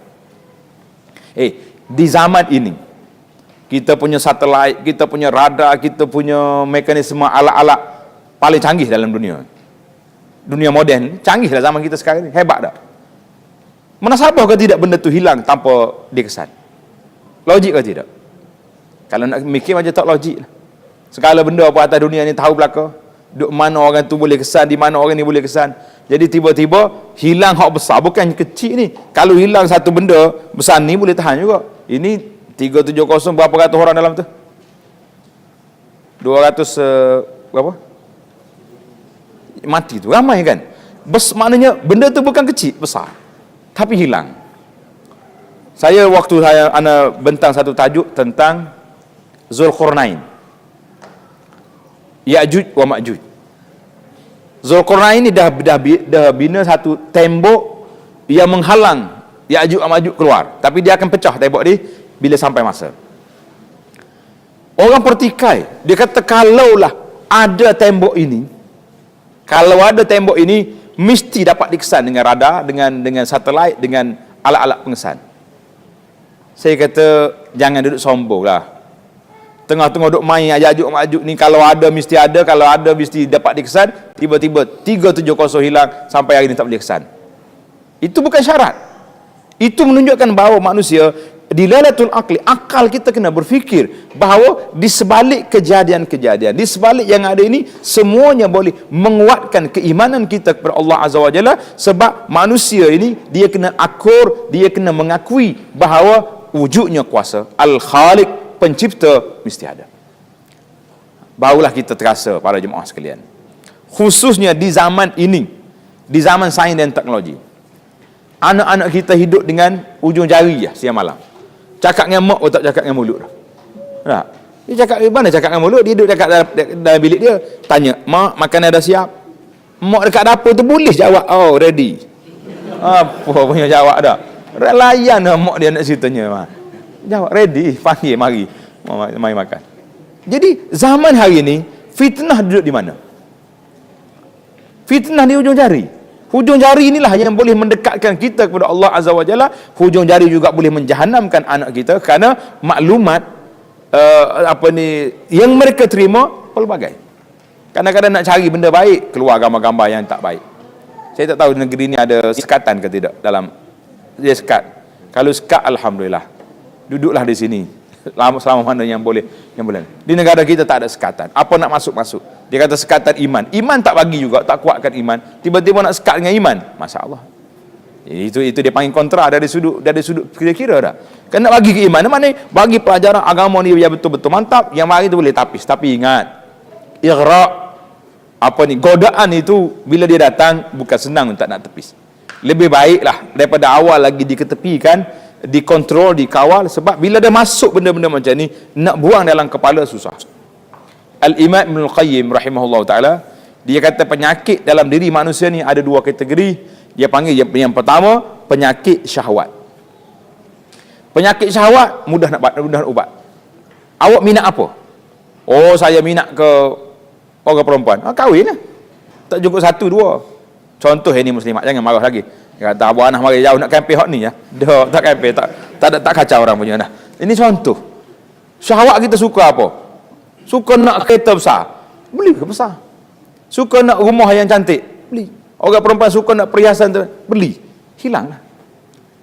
Di zaman ini kita punya satelit, kita punya radar, kita punya mekanisme alat-alat paling canggih dalam dunia. Dunia moden canggih lah zaman kita sekarang ni, hebat dah. Menasabah ke tidak benda tu hilang tanpa dikesan? Logik ke tidak? Kalau nak mikir macam tak logik lah. Segala benda apa atas dunia ni tahu belaka. Duk mana orang tu boleh kesan, di mana orang ni boleh kesan. Jadi tiba-tiba hilang hak besar, bukan kecil ni. Kalau hilang satu benda besar ni boleh tahan juga. Ini 370 berapa ratus orang dalam tu? 200 berapa? Mati tu ramai kan? Maknanya benda tu bukan kecil, besar. Tapi hilang. waktu ana bentang satu tajuk tentang Zulkarnain, Ya'juj wa Ma'juj. Zulkarnain ini dah bina satu tembok yang menghalang Ya'juj wa Ma'juj keluar, tapi dia akan pecah tembok ni bila sampai masa. Orang pertikai, dia kata kalaulah ada tembok ini, mesti dapat dikesan dengan radar, dengan satelit, dengan alat-alat pengesan. Saya kata jangan duduk sombong lah. Tengah-tengah duduk main Ya'juj Ma'juj ni, kalau ada mesti ada, kalau ada mesti dapat dikesan. Tiba-tiba 370 hilang, sampai hari ni tak boleh kesan. Itu bukan syarat. Itu menunjukkan bahawa manusia dilalatul akli, akal kita kena berfikir bahawa di sebalik kejadian-kejadian, di sebalik yang ada ini, semuanya boleh menguatkan keimanan kita kepada Allah Azza wa Jalla. Sebab manusia ini dia kena akur, dia kena mengakui bahawa wujudnya kuasa Al-Khaliq, pencipta, mesti ada. Barulah kita terasa, para jemaah sekalian, khususnya di zaman ini, di zaman sains dan teknologi, anak-anak kita hidup dengan ujung jari je siang malam. Cakap dengan mak, tak cakap dengan mulut dah. Tak. Dia cakap mana cakap dengan mulut, dia duduk dekat dalam bilik dia, tanya, "Mak, makanan dah siap?" Mak dekat dapur tu boleh jawab, "Oh, ready." Apa punya jawab dah. Layan dah mak dia nak ceritanya. Jawab, "Ready, panggil, mari makan." Jadi zaman hari ini, fitnah duduk di mana? Fitnah di ujung jari. Hujung jari inilah yang boleh mendekatkan kita kepada Allah Azza wa Jalla. Hujung jari juga boleh menjahanamkan anak kita, kerana maklumat yang mereka terima pelbagai. Kadang-kadang nak cari benda baik, keluar gambar-gambar yang tak baik. Saya tak tahu negeri ni ada sekatan ke tidak dalam dia sekat. Kalau sekat, alhamdulillah, duduklah di sini selama mana yang boleh. Di negara kita tak ada sekatan. Apa nak masuk. Dia kata sekatan iman tak bagi juga, tak kuatkan iman. Tiba-tiba nak sekat dengan iman, masya-Allah. Itu dia panggil kontra dari sudut kira-kira dah. Kena bagi keimanan, mana bagi pelajaran agama ni yang betul-betul mantap, yang mari tu boleh tapis. Tapi ingat, godaan itu bila dia datang bukan senang untuk nak tepis. Lebih baiklah daripada awal lagi diketepikan, dikontrol, dikawal. Sebab bila dia masuk benda-benda macam ni, nak buang dalam kepala susah. Al-Imam Ibnul Qayyim rahimahullah ta'ala, dia kata penyakit dalam diri manusia ni ada dua kategori. Dia panggil yang pertama, penyakit syahwat. Penyakit syahwat mudah nak ubat. Awak minat apa? Oh, saya minat ke orang perempuan. Kahwin lah. Tak cukup satu dua. Contoh ini muslimat, jangan marah lagi. Dia kata, "Abang Anah mari jauh nak kempen hot ni ya." Dah, tak kempen, tak kacau orang punya dah. Ini contoh. Syahwat kita suka apa? Suka nak kereta besar, beli ke besar. Suka nak rumah yang cantik, beli. Orang perempuan suka nak perhiasan, beli. Hilanglah.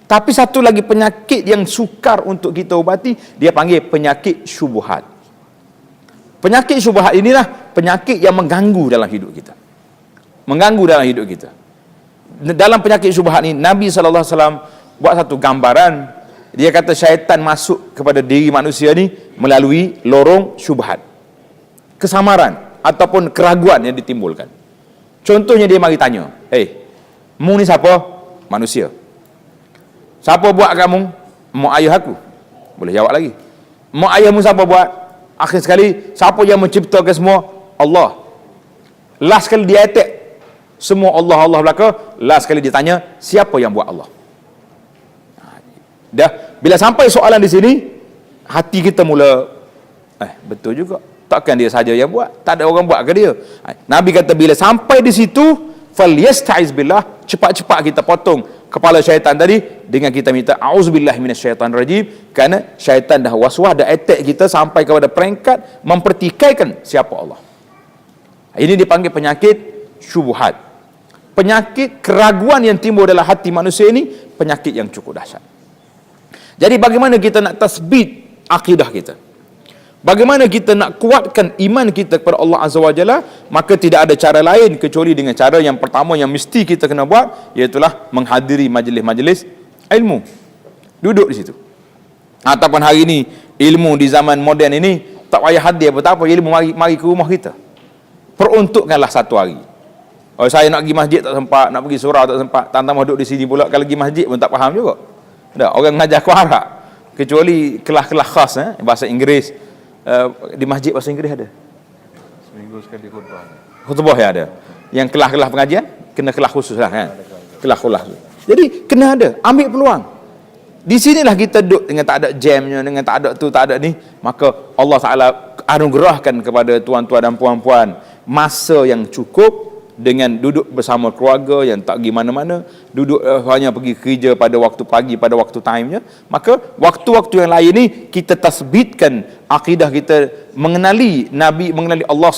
Tapi satu lagi penyakit yang sukar untuk kita ubati, dia panggil penyakit syubhat. Penyakit syubhat inilah penyakit yang mengganggu dalam hidup kita. Dalam penyakit syubhat ni, Nabi SAW buat satu gambaran. Dia kata syaitan masuk kepada diri manusia ni melalui lorong syubhat, kesamaran ataupun keraguan yang ditimbulkan. Contohnya dia mari tanya, mu ni siapa? Manusia. Siapa buat kamu? Mak ayah aku. Boleh jawab lagi. Mak ayahmu siapa buat? Akhir sekali, siapa yang menciptakan semua? Allah. Last sekali dia attack semua Allah belaka. Last sekali dia tanya, siapa yang buat Allah? Dah, bila sampai soalan di sini, hati kita mula, betul juga. Takkan dia saja yang buat? Tak ada orang buat ke dia? Nabi kata bila sampai di situ, falyasta'iz billah, cepat-cepat kita potong kepala syaitan tadi dengan kita minta auzubillahi minasyaitanir rajim, kerana syaitan dah waswas, dah attack kita sampai kepada peringkat mempertikaikan siapa Allah. Ini dipanggil penyakit syubhat. Penyakit keraguan yang timbul dalam hati manusia ini penyakit yang cukup dahsyat. Jadi bagaimana kita nak tasbit akidah kita? Bagaimana kita nak kuatkan iman kita kepada Allah Azza wa Jalla? Maka tidak ada cara lain kecuali dengan cara yang pertama yang mesti kita kena buat, iaitulah menghadiri majlis-majlis ilmu. Duduk di situ. Ataupun hari ini ilmu di zaman moden ini tak payah hadir apa-apa, ilmu mari ke rumah kita. Peruntukkanlah satu hari. Oh, saya nak pergi masjid tak sempat, nak pergi surau tak sempat, tantang duduk di sini pula, kalau pergi masjid pun tak faham juga. Tak, orang mengajar aku Arab. Kecuali kelas-kelas khas bahasa Inggeris. Di masjid bahasa Inggeris ada. Seminggu sekali khutbah. Khutbah ya ada. Yang kelas-kelas pengajian kena kelas khusus lah kan. Kelas khusus. Jadi kena ada, ambil peluang. Di sinilah kita duduk dengan tak ada jamnya, dengan tak ada tu, tak ada ni, maka Allah Taala anugerahkan kepada tuan-tuan dan puan-puan masa yang cukup dengan duduk bersama keluarga yang tak pergi mana-mana, duduk hanya pergi kerja pada waktu pagi, pada waktu time-nya. Maka waktu-waktu yang lain ni kita tasbitkan akidah kita, mengenali Nabi, mengenali Allah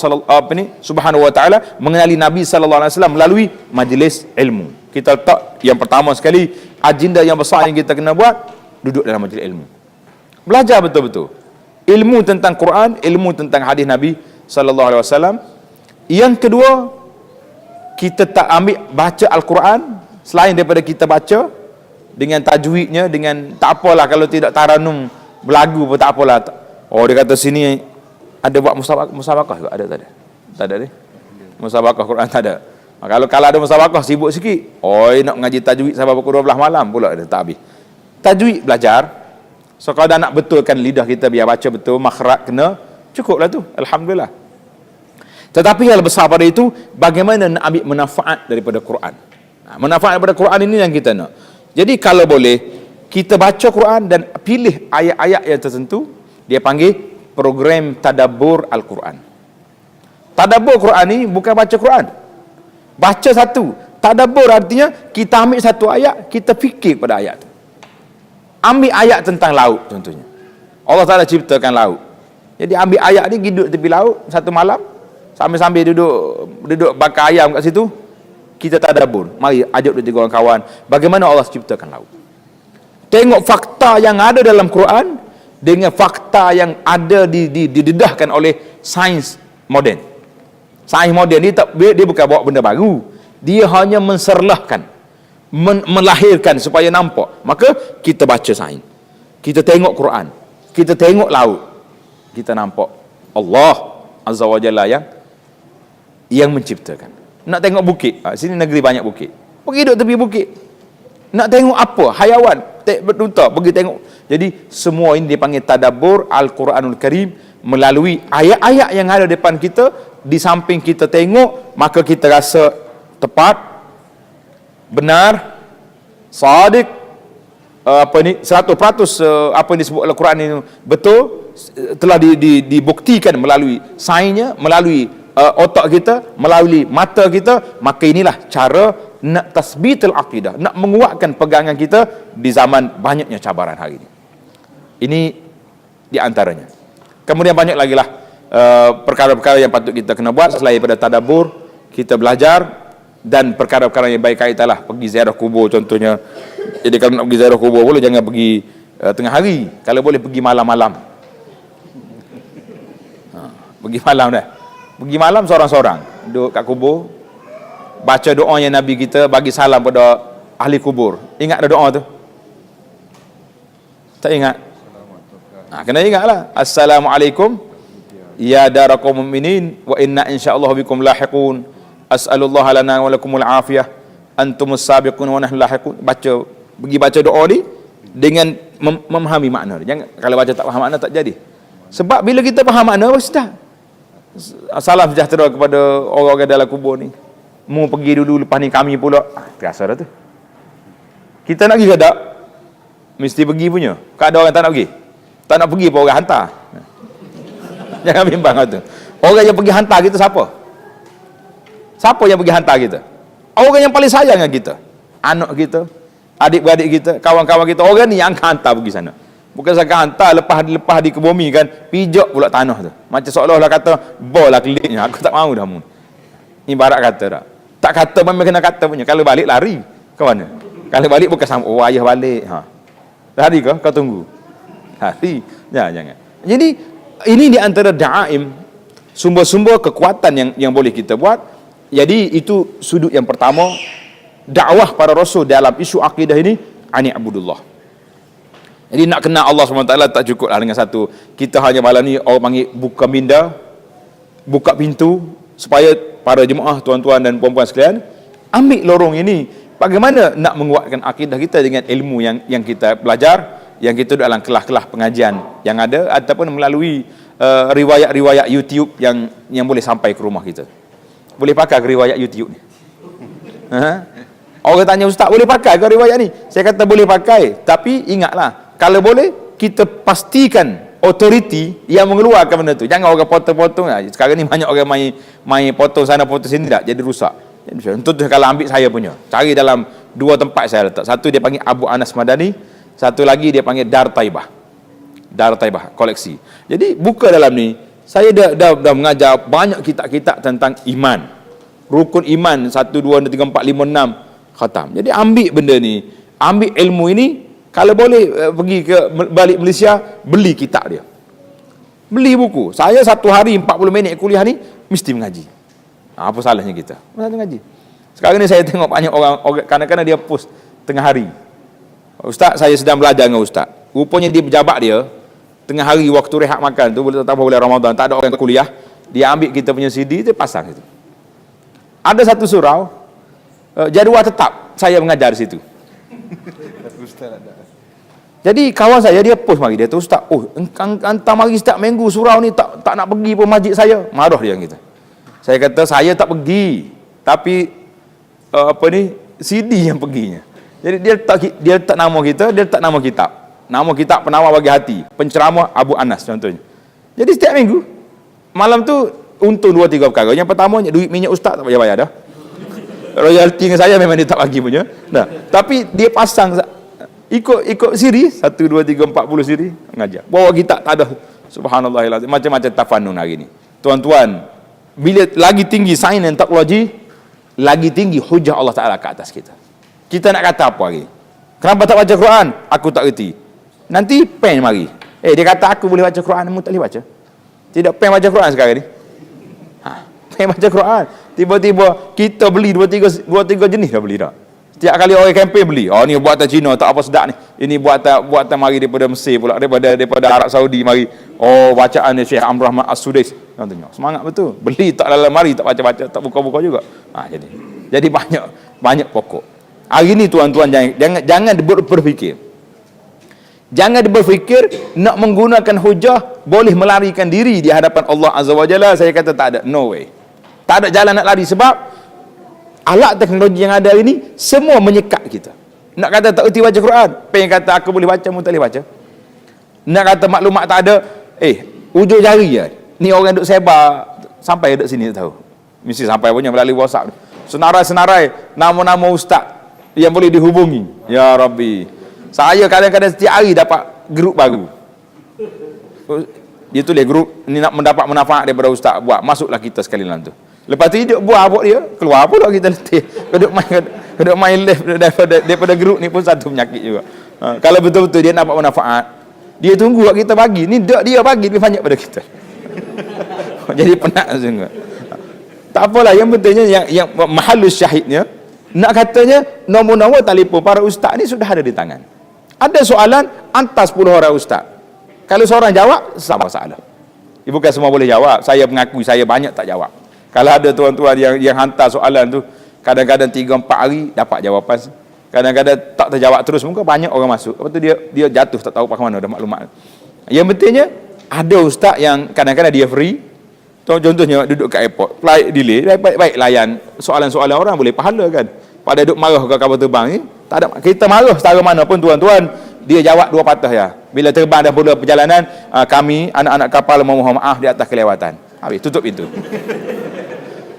Subhanahu wa taala, mengenali Nabi sallallahu alaihi wasallam melalui majlis ilmu. Kita letak yang pertama sekali, agenda yang besar yang kita kena buat, duduk dalam majlis ilmu. Belajar betul-betul ilmu tentang Quran, ilmu tentang hadis Nabi sallallahu alaihi wasallam. Yang kedua, kita tak ambil baca Al-Quran selain daripada kita baca dengan tajwidnya, dengan tak apalah kalau tidak taranum berlagu pun tak apalah. Oh, dia kata sini ada buat musabakah juga, ada tak ada? Tak ada ni. Musabakah Quran tak ada. Kalau ada musabakah sibuk sikit. Oh, nak mengaji tajwid sampai pukul 12 malam pula dia tak habis. Tajwid belajar. So kalau dah nak betulkan lidah kita biar baca betul, makhraj kena, cukuplah tu. Alhamdulillah. Tetapi yang besar pada itu, bagaimana nak ambil manfaat daripada Quran. Manfaat daripada Quran ini yang kita nak. Jadi kalau boleh, kita baca Quran dan pilih ayat-ayat yang tertentu, dia panggil program tadabbur Al-Quran. Tadabbur Quran ni bukan baca Quran. Baca satu. Tadabbur artinya, kita ambil satu ayat, kita fikir pada ayat tu. Ambil ayat tentang laut contohnya. Allah Ta'ala ciptakan laut. Jadi ambil ayat ni, duduk tepi laut satu malam, sambil-sambil duduk bakar ayam kat situ, kita tadabbur. Mari ajak dua tiga orang kawan, bagaimana Allah ciptakan laut. Tengok fakta yang ada dalam Quran dengan fakta yang ada didedahkan oleh sains moden. Sains moden ni dia bukan bawa benda baru. Dia hanya menserlahkan, melahirkan supaya nampak. Maka kita baca sains, kita tengok Quran, kita tengok laut, kita nampak Allah Azza wa Jalla yang menciptakan. Nak tengok bukit, sini negeri banyak bukit, pergi duduk tepi bukit. Nak tengok apa, hayawan berduta, pergi tengok. Jadi semua ini dipanggil tadabbur Al-Quranul Karim melalui ayat-ayat yang ada depan kita. Di samping kita tengok, maka kita rasa tepat, benar, sadiq, 100% apa yang disebut Al-Quran ini betul, telah dibuktikan melalui sainsnya, melalui otak kita, melalui mata kita. Maka inilah cara nak tasbitul aqidah, nak menguatkan pegangan kita di zaman banyaknya cabaran hari ini. Ini di antaranya. Kemudian banyak lagi lah perkara-perkara yang patut kita kena buat selain daripada tadabbur. Kita belajar, dan perkara-perkara yang baik kaitan lah, pergi ziarah kubur contohnya. Jadi kalau nak pergi ziarah kubur, boleh jangan pergi tengah hari, kalau boleh pergi malam-malam. Pergi malam dah. Pergi malam seorang-seorang, duduk kat kubur, baca doa yang Nabi kita bagi salam pada ahli kubur. Ingat ada doa tu? Tak ingat? Kena ingatlah. Assalamualaikum ya daraqaum mu'minin wa inna insyaallah bikum lahiqun. As'alullah lana wa lakumul afiyah. Antumus sabiqun wa nahnu lahiqun. Baca, pergi baca doa ni dengan memahami makna. Jangan kalau baca tak faham makna tak jadi. Sebab bila kita faham makna, sudah. Salam sejahtera kepada orang-orang dalam kubur ni. Mu pergi dulu, lepas ni kami pula. Terasa dah tu. Kita nak pergi ke tak? Mesti pergi punya. Kalau ada orang tak nak pergi, tak nak pergi pun orang hantar. Jangan bimbang tu. Orang yang pergi hantar kita siapa? Siapa yang pergi hantar kita? Orang yang paling sayang dengan kita. Anak kita, adik-beradik kita, kawan-kawan kita. Orang ni yang hantar pergi sana. Bukan sekadar hantar lepas di ke bumi kan, pijak pula tanah tu. Macam seolah-olah kata, bola kelitnya, aku tak mahu dah mu. Ibarat kata tak. Tak kata memang kena kata punya. Kalau balik lari ke mana? Kalau balik bukan sama, oh ayah balik. Lari ke? Kau tunggu. Lari. Jangan. Jadi ini di antara da'aim, sumber-sumber kekuatan yang boleh kita buat. Jadi itu sudut yang pertama, dakwah para rasul dalam isu akidah ini, ani abudullah. Jadi nak kenal Allah SWT tak cukup lah dengan satu. Kita hanya malam ni orang panggil buka minda, buka pintu, supaya para jemaah, tuan-tuan dan puan-puan sekalian, ambil lorong ini, Bagaimana nak menguatkan akidah kita dengan ilmu yang kita belajar, yang kita dalam kelas-kelas pengajian yang ada, ataupun melalui riwayat-riwayat YouTube yang boleh sampai ke rumah kita. Boleh pakai riwayat YouTube ni? Orang tanya, ustaz boleh pakai ke riwayat ni? Saya kata boleh pakai, tapi ingatlah, kalau boleh kita pastikan autoriti yang mengeluarkan benda tu. Jangan orang potong-potong. Sekarang ni banyak orang main potong sana potong sini, tak jadi rusak. Contoh kalau ambil saya punya, cari dalam 2 tempat saya letak. Satu dia panggil Abu Anas Madani, satu lagi dia panggil Dar Taibah. Dar Taibah koleksi. Jadi buka dalam ni, saya dah mengajar banyak kitab-kitab tentang iman. Rukun iman 1 2 3 4 5 6 khatam. Jadi ambil benda ni, ambil ilmu ini. Kalau boleh pergi ke balik Malaysia, beli kitab dia. Beli buku. Saya 1 hari 40 minit kuliah ni mesti mengaji. Apa salahnya kita? Mesti mengaji. Sekarang ni saya tengok banyak orang kadang-kadang dia post tengah hari. Ustaz, saya sedang belajar dengan ustaz. Rupanya dia pejabat dia tengah hari waktu rehat makan tu, boleh tak boleh Ramadan, tak ada orang kuliah, dia ambil kita punya CD, dia pasang situ. Ada satu surau jadual tetap saya mengajar di situ. Ustaz ada. Jadi kawan saya dia post mari, dia tu, ustaz, hantar mari setiap minggu surau ni tak nak pergi pun masjid saya. Marah dia kita. Saya kata saya tak pergi, tapi CD yang perginya. Jadi dia tak nama kita, dia tak nama kitab. Nama kitab Penawar Bagi Hati, penceramah Abu Anas contohnya. Jadi setiap minggu malam tu untung 2-3 perkara. Yang pertama, duit minyak ustaz tak payah bayar dah. Royalty dengan saya memang dia tak bagi punya. Nah, tapi dia pasang ikut siri 1 2 3 40 siri mengajar. Bawa kitab tak ada. Subhanallahilazim, macam-macam tafanun hari ni. Tuan-tuan, bila lagi tinggi sains dan teknologi, lagi tinggi hujah Allah Taala ke atas kita. Kita nak kata apa lagi? Kenapa tak baca Quran? Aku tak reti. Nanti pen mari. Dia kata aku boleh baca Quran, kamu tak boleh baca. Tidak pen baca Quran sekarang ni. Pen baca Quran. Tiba-tiba kita beli 2-3 jenis dah beli dah. Setiap kali orang kempen beli. Oh ni buatan Cina tak apa sedap ni. Ini buatan mari daripada Mesir pula, daripada Arab Saudi mari. Oh bacaan ni Syekh Amr Rahman As-Sudais. Tengok semangat betul. Beli tak dalam mari, tak baca-baca, tak buka-buka juga. Jadi banyak pokok. Hari ni tuan-tuan jangan berfikir. Jangan berfikir nak menggunakan hujah boleh melarikan diri di hadapan Allah Azza wa Jalla. Saya kata tak ada, no way. Tak ada jalan nak lari sebab alat teknologi yang ada ini semua menyekat kita. Nak kata tak erti baca Quran, pengen kata aku boleh baca, mu tak boleh baca. Nak kata maklumat tak ada, ujung jari je. Ni orang duk sebar sampai duduk sini tak tahu. Mesti sampai punya melalui WhatsApp. Senarai-senarai nama-nama ustaz yang boleh dihubungi. Ya Rabbi. Saya kadang-kadang setiap hari dapat grup baru. Dia tulis grup ni nak mendapat manfaat daripada ustaz, buat masuklah kita sekali dalam tu. Lepas tu dia buat apa dia, keluar pula kita letih. Keduk main live daripada grup ni pun satu penyakit juga. Kalau betul-betul dia dapat manfaat, dia tunggu kita bagi. Ni dia bagi lebih banyak pada kita. Jadi penat sungguh. Tak apalah, yang pentingnya yang mahalus syahidnya, nak katanya nombor-nombor telefon para ustaz ni sudah ada di tangan. Ada soalan, hantar 10 orang ustaz. Kalau seorang jawab, sama masalah. Bukan semua boleh jawab. Saya mengakui saya banyak tak jawab. Kalau ada tuan-tuan yang hantar soalan tu, kadang-kadang 3-4 hari dapat jawapan. Kadang-kadang tak terjawab terus, mungkin banyak orang masuk. Lepas tu dia jatuh tak tahu ke mana dah maklumat. Yang pentingnya ada ustaz yang kadang-kadang dia free. Contohnya duduk kat airport, flight delay, baik-baik layan soalan-soalan orang, boleh pahala kan. Pada duduk marah ke kapal terbang ni, tak ada, kita marah setara mana pun tuan-tuan, dia jawab 2 patah ya. Bila terbang dah mula perjalanan, kami anak-anak kapal memohon maaf di atas kelewatan. Habis tutup pintu.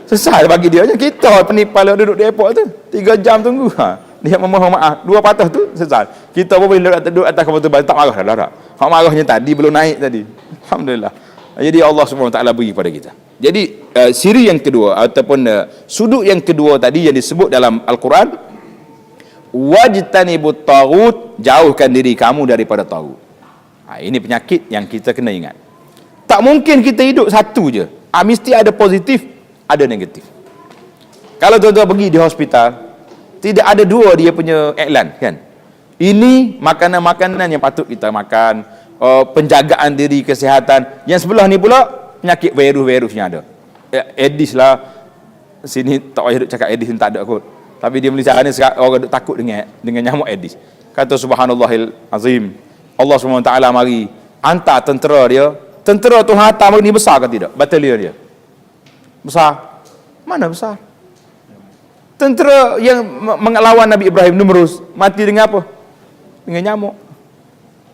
Sesal bagi dia je. Kita penipal duduk di airport tu 3 jam tunggu. Dia memohon maaf 2 patah tu sesal. Kita pun boleh duduk atas kapal terbang, tak marah dah. Hak marahnya tadi belum naik tadi. Alhamdulillah. Jadi Allah SWT beri pada kita. Jadi siri yang kedua ataupun sudut yang kedua tadi yang disebut dalam Al-Quran, wajtanibut taghut, jauhkan diri kamu daripada taghut. Ini penyakit yang kita kena ingat. Tak mungkin kita hidup satu je. Mesti ada positif, ada negatif. Kalau tuan-tuan pergi di hospital, tidak ada 2 dia punya iklan kan. Ini makanan-makanan yang patut kita makan, penjagaan diri, kesihatan. Yang sebelah ni pula penyakit virus-virusnya ada. Aedes lah. Sini tak payah cakap Aedes ni tak ada kot. Tapi dia Malaysia ni orang duk takut dengan nyamuk Aedes. Kata subhanallahil azim. Allah SWT mari hantar tentera dia. Tentera tu hantar ni besar ke tidak? Batalion dia. Besar. Mana besar? Tentera yang melawan Nabi Ibrahim Namrus mati dengan apa? Dengan nyamuk.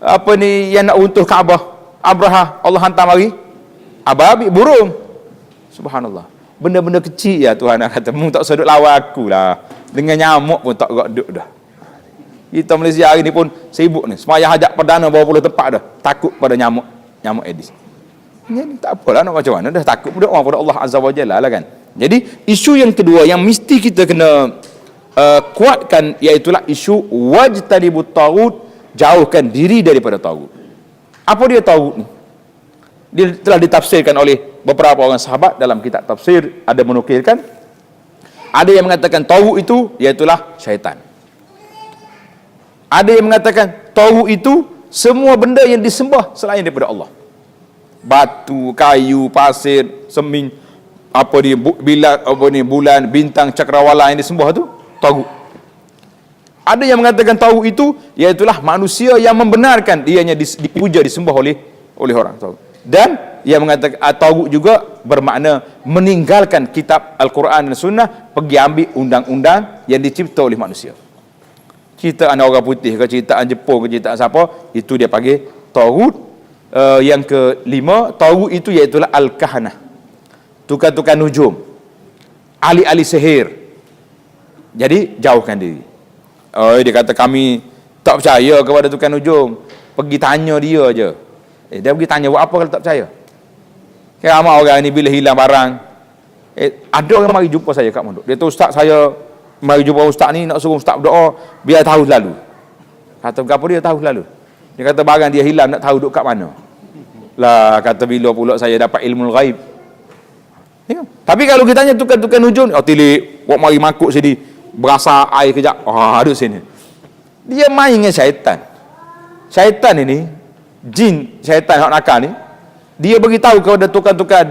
Apa ni yang nak runtuh Kaabah? Abraha, Allah hantar mari ababi, burung. Subhanallah. Benda-benda kecil ya Tuhan kata, mu tak sedut lawan aku lah. Dengan nyamuk pun tak gerak duk dah. Kita Malaysia hari ni pun sibuk ni. Semaya hajat perdana berapa puluh tempat dah. Takut pada nyamuk Aedes. Ni tak apalah nak macam mana dah, takut berdoa pada Allah Azza wa Jalla lah kan. Jadi isu yang kedua yang mesti kita kena kuatkan, iaitulah isu wajtanibut taghut, jauhkan diri daripada taghut. Apa dia taghut ni? Dia telah ditafsirkan oleh beberapa orang sahabat dalam kitab tafsir, ada menukilkan. Ada yang mengatakan taghut itu iaitulah syaitan. Ada yang mengatakan taghut itu semua benda yang disembah selain daripada Allah. Batu, kayu, pasir, seming, apa dia bulan, bintang, cakrawala yang disembah tu taghut. Ada yang mengatakan taghut itu iaitulah manusia yang membenarkan dianya dipuja, disembah oleh orang taghut. Dan yang mengatakan taghut juga bermakna meninggalkan kitab Al-Quran dan Sunnah, pergi ambil undang-undang yang dicipta oleh manusia. Ciptaan orang putih ke, ciptaan Jepun ke, ciptaan siapa, itu dia panggil taghut. Yang kelima, taghut itu iaitulah al-kahanah, tukar-tukar nujum, ahli-ahli sihir. Jadi jauhkan diri. Dia kata kami tak percaya kepada tukar nujum, pergi tanya dia je. Dia pergi tanya buat apa kalau tak percaya? Ramai orang ni bila hilang barang, ada orang mari jumpa saya kat mondok. Dia tu, ustaz saya mari jumpa ustaz ni, nak suruh ustaz berdoa biar tahu selalu. Kata berapa dia tahu selalu? Dia kata barang dia hilang, nak tahu duk kat mana. Lah, kata bila pula saya dapat ilmu ghaib. Tengok. Tapi kalau kita tanya tukar-tukar nujum, tilik, buat mari makuk sini, berasa air kejap, duduk sini. Dia main dengan syaitan. Syaitan ini, jin syaitan hak nakal ni, dia beritahu kepada tukar-tukar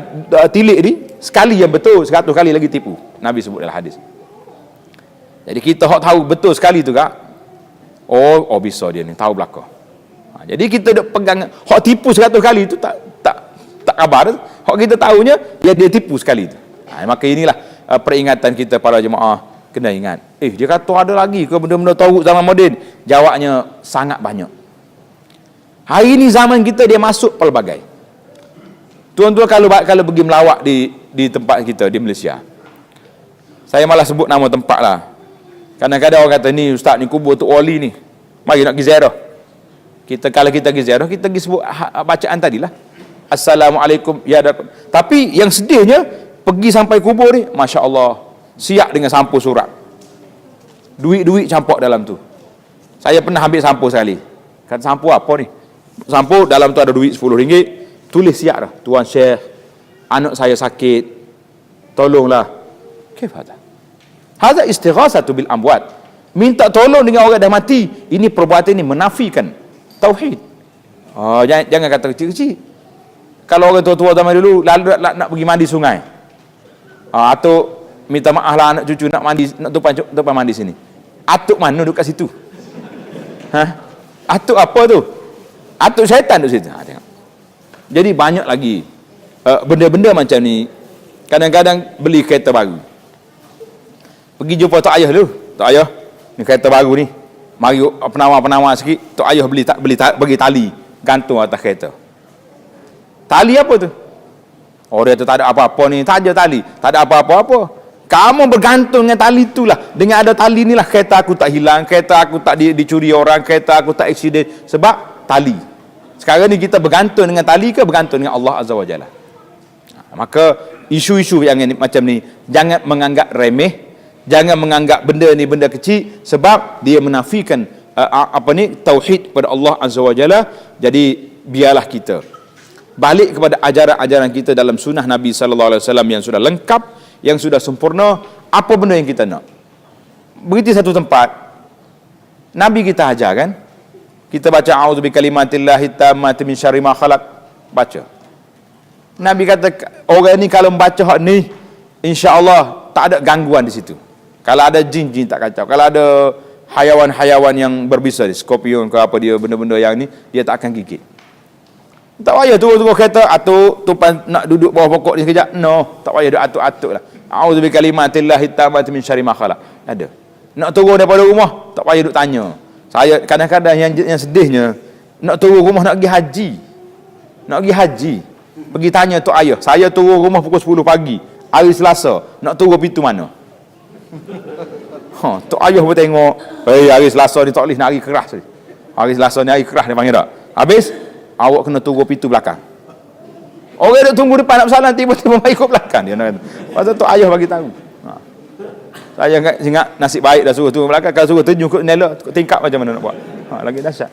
tilik ni, sekali yang betul, 100 kali lagi tipu. Nabi sebut dalam hadis. Jadi kita hak tahu betul sekali tu kak, bisa dia ni, tahu belakang. Jadi kita duk pegang hak tipu 100 kali itu tak khabar. Hak kita tahunya dia tipu sekali itu. Maka inilah peringatan kita para jemaah, kena ingat. Dia kata ada lagi ke benda-benda taghut zaman moden? Jawabnya sangat banyak. Hari ini zaman kita dia masuk pelbagai. Tuan-tuan kalau pergi melawat di tempat kita di Malaysia, saya malah sebut nama tempat lah. Kadang-kadang orang kata ni ustaz ni kubur Tok Wali ni, mari nak pergi ziarah. Kalau kita pergi ziarah, kita pergi sebut bacaan tadilah. Assalamualaikum ya. Tapi yang sedihnya, pergi sampai kubur ni, Masya Allah, siap dengan sampul surat. Duit-duit campak dalam tu. Saya pernah ambil sampul sekali. Kata sampul apa ni? Sampul dalam tu ada duit RM10. Tulis siap dah. Tuan Syekh, anak saya sakit, tolonglah. Kefada. Hadza istighasatu bil amwat. Minta tolong dengan orang dah mati. Ini perbuatan ini menafikan tauhid. Jangan kata kecil-kecil. Kalau orang tua-tua zaman dulu lalu nak pergi mandi sungai, atuk minta maaf lah anak cucu nak mandi, nak tumpang mandi sini. Atuk mana duduk kat situ? Atuk apa tu? Atuk syaitan duduk situ. Tengok. Jadi banyak lagi benda-benda macam ni. Kadang-kadang beli kereta baru, pergi jumpa tok ayah dulu. Tok ayah, ni kereta baru ni, mari penawar-penawar sikit. Tok ayah bagi tali gantung atas kereta. Tali apa tu? Dia tu tak ada apa-apa ni, tak ada tali, tak ada apa-apa. Kamu bergantung dengan tali itulah. Dengan ada tali inilah kereta aku tak hilang, kereta aku tak dicuri orang, kereta aku tak aksiden, sebab tali. Sekarang ni kita bergantung dengan tali ke bergantung dengan Allah Azza wa Jalla? Maka isu-isu yang macam ni jangan menganggap remeh, jangan menganggap benda ni benda kecil, sebab dia menafikan tauhid kepada Allah Azza wa Jalla. Jadi biarlah kita balik kepada ajaran-ajaran kita dalam sunnah Nabi sallallahu alaihi wasallam yang sudah lengkap, yang sudah sempurna. Apa benda yang kita nak? Beriti satu tempat Nabi kita ajar kan, kita baca a'udzu bikalimatillahi tammati min syarri ma khalaq, baca. Nabi kata orang ni kalau membaca hak ni, insya-Allah tak ada gangguan di situ. Kalau ada jin tak kacau. Kalau ada hayawan-hayawan yang berbisa, skorpion ke apa dia, benda-benda yang ni, dia tak akan gigit. Tak payah turun-turun kereta, atuk tupan nak duduk bawah pokok ni sekejap. No, tak payah duduk atuk-atuk lah. A'udzu bikalimatillahi tammati min syarri ma khalaq. Ada. Nak turun daripada rumah, tak payah duduk tanya. Saya kadang-kadang yang sedihnya, nak turun rumah nak pergi haji. Nak pergi haji. Pergi tanya tok ayah, saya turun rumah pukul 10 pagi, hari Selasa, nak turun pintu mana? Tok ayah pun tengok, hari Selasa ni tak boleh, nak hari keras ni. Hari Selasa ni hari keras dia panggil tak? Habis, awak kena turun pintu belakang. Orang duk tunggu depan nak bersalam, tiba-tiba mai ikut belakang dia nak kata. Pasal tok ayah bagi tahu. Saya ingat nasib baik dah suruh turun belakang, kalau suruh terjun ke nela, tingkap macam mana nak buat. Lagi dahsyat.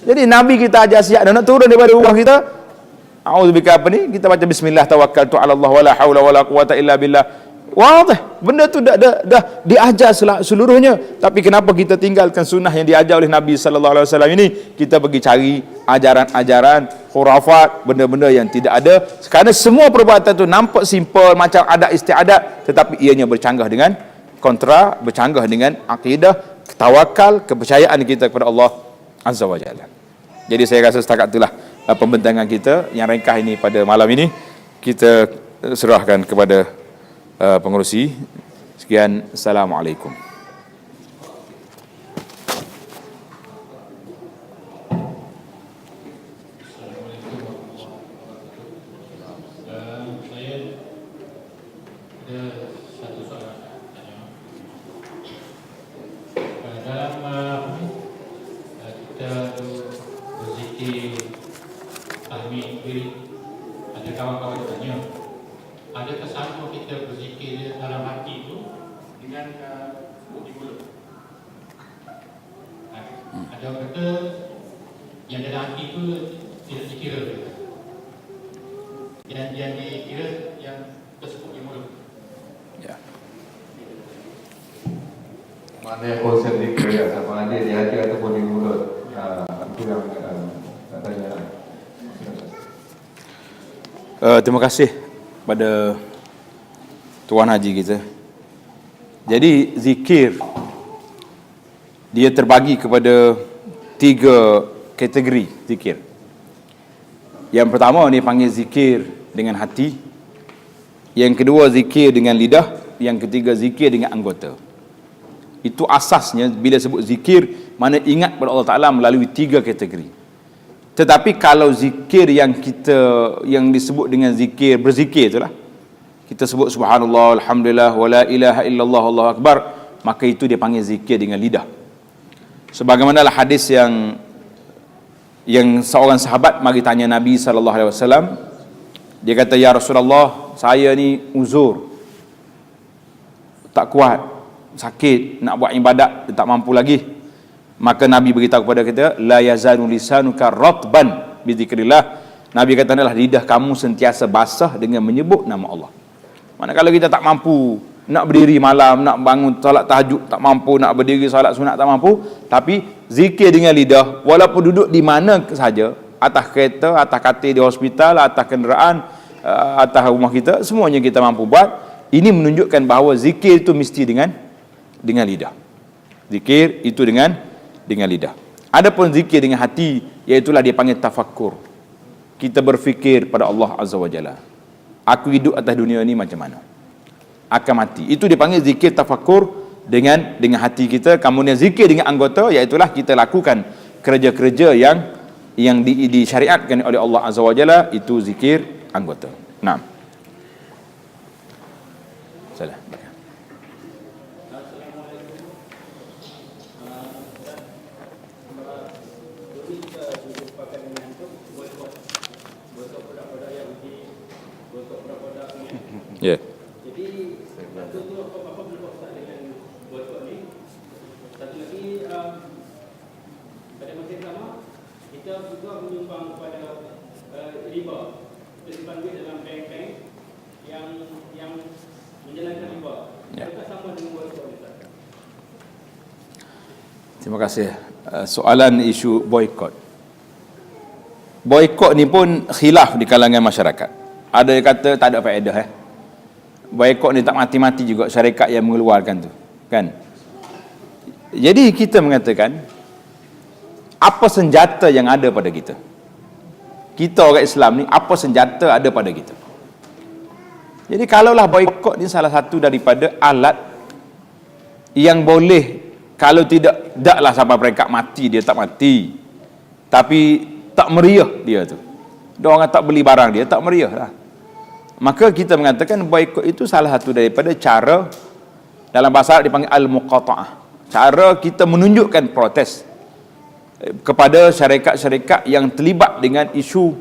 Jadi Nabi kita ajar siap dah nak turun daripada rumah kita. A'udzubika apa ni? Kita baca bismillah tawakkaltu 'ala Allah wala haula wala quwata illa billah. Wadih. Benda tu dah diajar seluruhnya. Tapi kenapa kita tinggalkan sunnah yang diajar oleh Nabi sallallahu alaihi wasallam ini? Kita pergi cari ajaran-ajaran khurafat, benda-benda yang tidak ada. Kerana semua perbuatan tu nampak simple macam adat istiadat, tetapi ianya bercanggah dengan bercanggah dengan akidah, tawakal, kepercayaan kita kepada Allah Azza wa Jalla. Jadi saya rasa setakat itulah pembentangan kita yang ringkas ini pada malam ini. Kita serahkan kepada pengerusi. Sekian, Assalamualaikum. Mana yang konsep dikira sama ada di hati ataupun di mulut. Itu yang nak tanya. Terima kasih pada Tuan Haji kita. Jadi zikir dia terbagi kepada 3 kategori zikir. Yang pertama dia panggil zikir dengan hati. Yang kedua zikir dengan lidah. Yang ketiga zikir dengan anggota. Itu asasnya bila sebut zikir, mana ingat kepada Allah Ta'ala melalui 3 kategori. Tetapi kalau zikir yang disebut dengan zikir, berzikir itulah, kita sebut subhanallah, alhamdulillah, wala ilaha illallah, Allahu akbar, maka itu dia panggil zikir dengan lidah. Sebagaimana hadis yang seorang sahabat mari tanya Nabi SAW, dia kata, ya Rasulullah, saya ni uzur, tak kuat, sakit, nak buat ibadat, dia tak mampu lagi. Maka Nabi beritahu kepada kita, la yazanu lisanuka ratban bi dzikrillah. Nabi kata, adalah lidah kamu sentiasa basah dengan menyebut nama Allah. Manakala kita tak mampu nak berdiri malam, nak bangun solat tahajud tak mampu, nak berdiri solat sunat tak mampu, tapi zikir dengan lidah, walaupun duduk di mana saja, atas kereta, atas katil di hospital, atas kenderaan, atas rumah kita, semuanya kita mampu buat. Ini menunjukkan bahawa zikir itu mesti dengan lidah. Zikir itu dengan lidah. Adapun zikir dengan hati, iaitulah dia panggil tafakkur. Kita berfikir pada Allah Azza wa Jalla. Aku hidup atas dunia ini macam mana? Akan mati. Itu dipanggil zikir tafakkur dengan hati kita. Kemudian zikir dengan anggota, iaitulah kita lakukan kerja-kerja yang disyariatkan oleh Allah Azza wa Jalla, itu zikir anggota. Naam. Salah. Ya. Jadi satu tu apa belum start dengan boykot ni. Satu lagi pada masa yang sama kita juga menyumbang kepada riba. Kita simpan duit dalam bank-bank yang menjalankan riba. Ya. Adakah sama dengan boykot ni? Terima kasih. Soalan isu boykot. Boykot ni pun khilaf di kalangan masyarakat. Ada yang kata tak ada faedah. Boykot ni tak mati-mati juga syarikat yang mengeluarkan tu. kan. Jadi kita mengatakan, apa senjata yang ada pada kita? Kita orang Islam ni, apa senjata ada pada kita? Jadi kalaulah boikot ni salah satu daripada alat yang boleh, kalau tidaklah sampai mereka mati, dia tak mati, tapi tak meriah dia tu. Dia orang tak beli barang dia, tak meriah lah. Maka kita mengatakan boikot itu salah satu daripada cara, dalam bahasa Arab dipanggil al-muqata'ah, cara kita menunjukkan protes kepada syarikat-syarikat yang terlibat dengan isu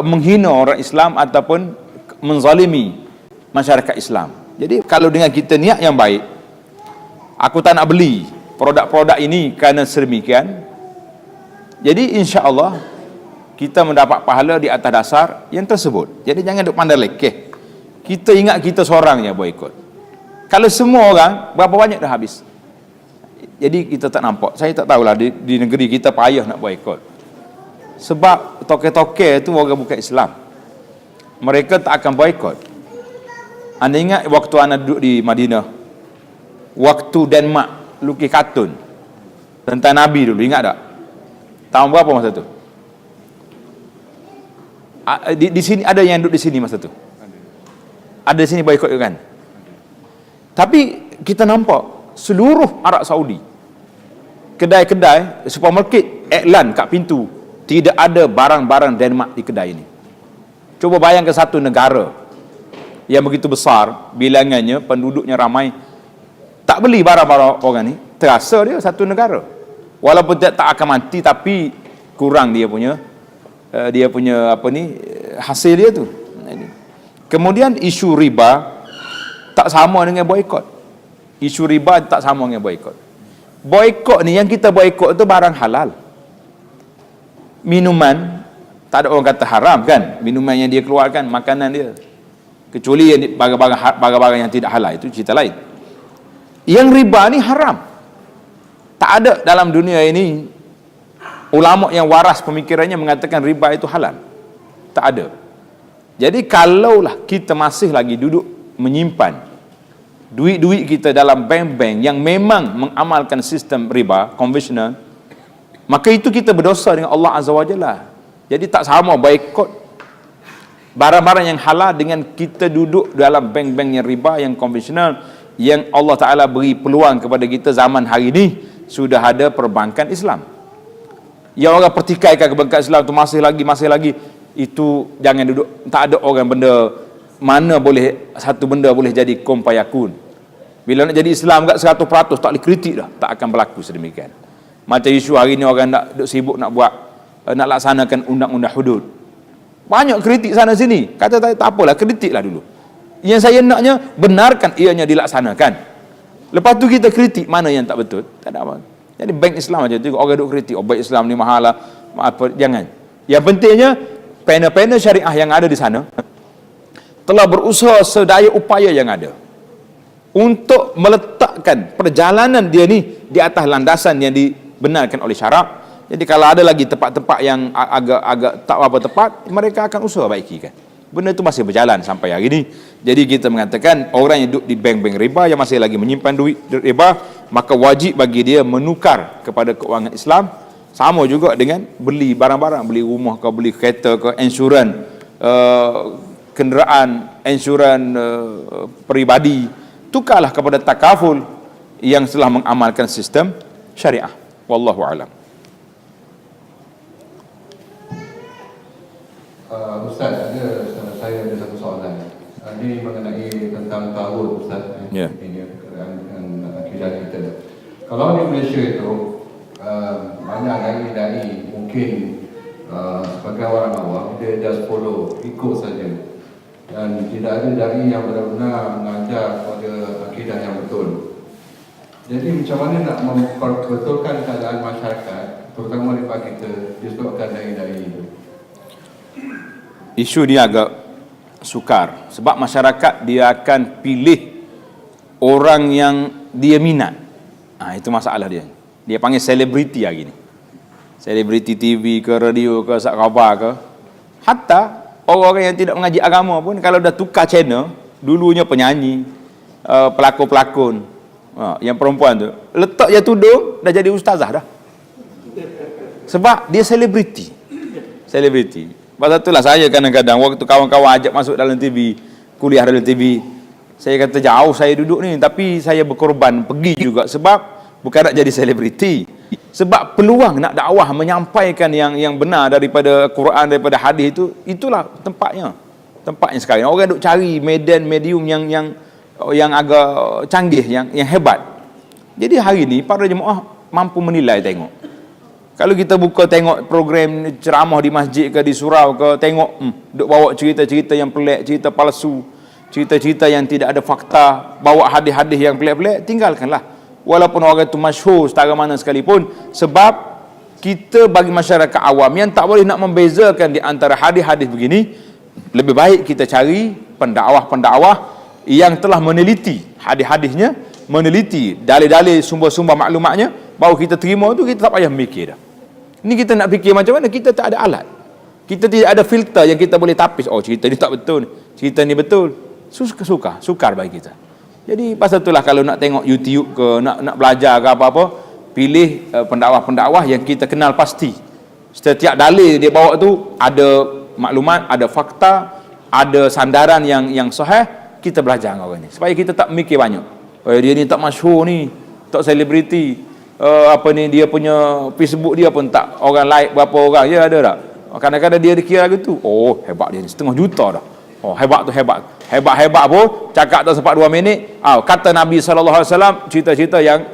menghina orang Islam ataupun menzalimi masyarakat Islam. Jadi kalau dengan kita niat yang baik, aku tak nak beli produk-produk ini kerana sedemikian, jadi insya-Allah kita mendapat pahala di atas dasar yang tersebut. Jadi jangan duk pandai lekeh. Kita ingat kita seorang yang boikot. Kalau semua orang, berapa banyak dah habis. Jadi kita tak nampak. Saya tak tahulah di negeri kita payah nak boikot. Sebab toke-toke itu orang bukan Islam. Mereka tak akan boikot. Anda ingat waktu anda duduk di Madinah, waktu Denmark lukis kartun tentang Nabi dulu, ingat tak? Tahun berapa masa tu? Di sini ada yang duduk di sini masa tu. Ada di sini boikot kan? Tapi kita nampak seluruh Arab Saudi, kedai-kedai, supermarket iklan kat pintu, tidak ada barang-barang Denmark di kedai ini. Cuba bayangkan satu negara yang begitu besar, bilangannya, penduduknya ramai, tak beli barang-barang orang ni, terasa dia satu negara. Walaupun tak akan mati, tapi kurang dia punya hasil dia tu. Kemudian isu riba tak sama dengan boikot. Isu riba tak sama dengan boikot. Boikot ni, yang kita boikot tu barang halal. Minuman, tak ada orang kata haram kan, minuman yang dia keluarkan, makanan dia, kecuali yang barang-barang yang tidak halal, itu cerita lain. Yang riba ni haram. Tak ada dalam dunia ini ulama yang waras pemikirannya mengatakan riba itu halal. Tak ada. Jadi kalaulah kita masih lagi duduk menyimpan duit-duit kita dalam bank-bank yang memang mengamalkan sistem riba konvensional, maka itu kita berdosa dengan Allah Azza wa Jalla. Jadi tak sama boikot barang-barang yang halal dengan kita duduk dalam bank-bank yang riba, yang konvensional, yang Allah Ta'ala beri peluang kepada kita zaman hari ini. Sudah ada perbankan Islam. Yang orang pertikaikan perbankan Islam tu masih lagi, itu jangan duduk. Tak ada orang benda, mana boleh satu benda boleh jadi kum fayakun. Bila nak jadi Islam kat 100% tak boleh kritik dah, tak akan berlaku sedemikian. Macam isu hari ni orang nak sibuk nak buat, nak laksanakan undang-undang hudud. Banyak kritik sana sini. Kata tak apalah, kritiklah dulu. Yang saya naknya benarkan ianya dilaksanakan. Lepas tu kita kritik mana yang tak betul. Tak ada apa. Jadi bank Islam aja tu orang duk kritik, oh bank Islam ni mahal lah, apa, jangan. Yang pentingnya panel-panel syariah yang ada di sana telah berusaha sedaya upaya yang ada untuk meletakkan perjalanan dia ni di atas landasan yang dibenarkan oleh syarak. Jadi kalau ada lagi tempat-tempat yang agak tak apa tepat, mereka akan usaha baikikan. Benda itu masih berjalan sampai hari ini. Jadi kita mengatakan orang yang duduk di bank-bank riba, yang masih lagi menyimpan duit riba, maka wajib bagi dia menukar kepada keuangan Islam. Sama juga dengan beli barang-barang, beli rumah ke, beli kereta ke, insuran kenderaan, insuran peribadi, tukarlah kepada takaful yang telah mengamalkan sistem syariah. Wallahu a'lam. Ustaz, saya ada satu soalan. Ini mengenai tentang tahun, Ustaz. Ya. Ini dengan akidah kita. Kalau di Malaysia itu banyak dai-dai mungkin sebagai orang awam dia just follow, ikut saja, dan tidak ada dai yang benar-benar mengajar pada akidah yang betul. Jadi macam mana nak memperbetulkan keadaan masyarakat, terutama di pagi kita, disebabkan dai-dai itu? Isu ni agak sukar sebab masyarakat dia akan pilih orang yang dia minat. Itu masalah dia. Dia panggil selebriti hari ni. Selebriti TV ke, radio ke, sat khabar ke. Hatta orang-orang yang tidak mengaji agama pun kalau dah tukar channel, dulunya penyanyi, pelakon-pelakon, Yang perempuan tu letak je tudung dah jadi ustazah dah. Sebab dia selebriti. Pasal itulah saya kadang-kadang waktu kawan-kawan ajak masuk dalam TV, kuliah dalam TV, saya kata jauh saya duduk ni, tapi saya berkorban pergi juga sebab bukan nak jadi selebriti. Sebab peluang nak dakwah menyampaikan yang benar daripada Quran, daripada hadis itu, itulah tempatnya sekarang. Orang duk cari medium yang agak canggih, yang hebat. Jadi hari ni para jemaah mampu menilai, tengok. Kalau kita buka tengok program ceramah di masjid ke di surau ke, tengok duk bawa cerita-cerita yang pelik, cerita palsu, cerita-cerita yang tidak ada fakta, bawa hadis-hadis yang pelik-pelik, tinggalkanlah. Walaupun orang itu masyhur setara mana sekalipun, sebab kita bagi masyarakat awam yang tak boleh nak membezakan di antara hadis-hadis begini, lebih baik kita cari pendakwah-pendakwah yang telah meneliti hadis-hadisnya, meneliti dalil-dalil sumber-sumber maklumatnya, baru kita terima tu, kita tak payah mikir dah. Ni kita nak fikir macam mana, kita tak ada alat. Kita tidak ada filter yang kita boleh tapis, oh cerita ni tak betul, cerita ni betul. Sukar bagi kita. Jadi pasal itulah kalau nak tengok YouTube ke, nak belajar ke apa-apa, pilih pendakwah-pendakwah yang kita kenal pasti. Setiap dalil dia bawa tu ada maklumat, ada fakta, ada sandaran yang sahih, kita belajar dengan orang ni. Supaya kita tak mikir banyak. Dia ni tak masyhur ni, tak selebriti. Dia punya Facebook dia pun tak orang like berapa orang. Ya ada tak? Kadang-kadang dia dikira gitu. Oh, hebat dia ni, 500,000 dah. Oh, hebat tu hebat. Hebat-hebat pun cakap tak sempat 2 minit. Kata Nabi SAW cerita-cerita yang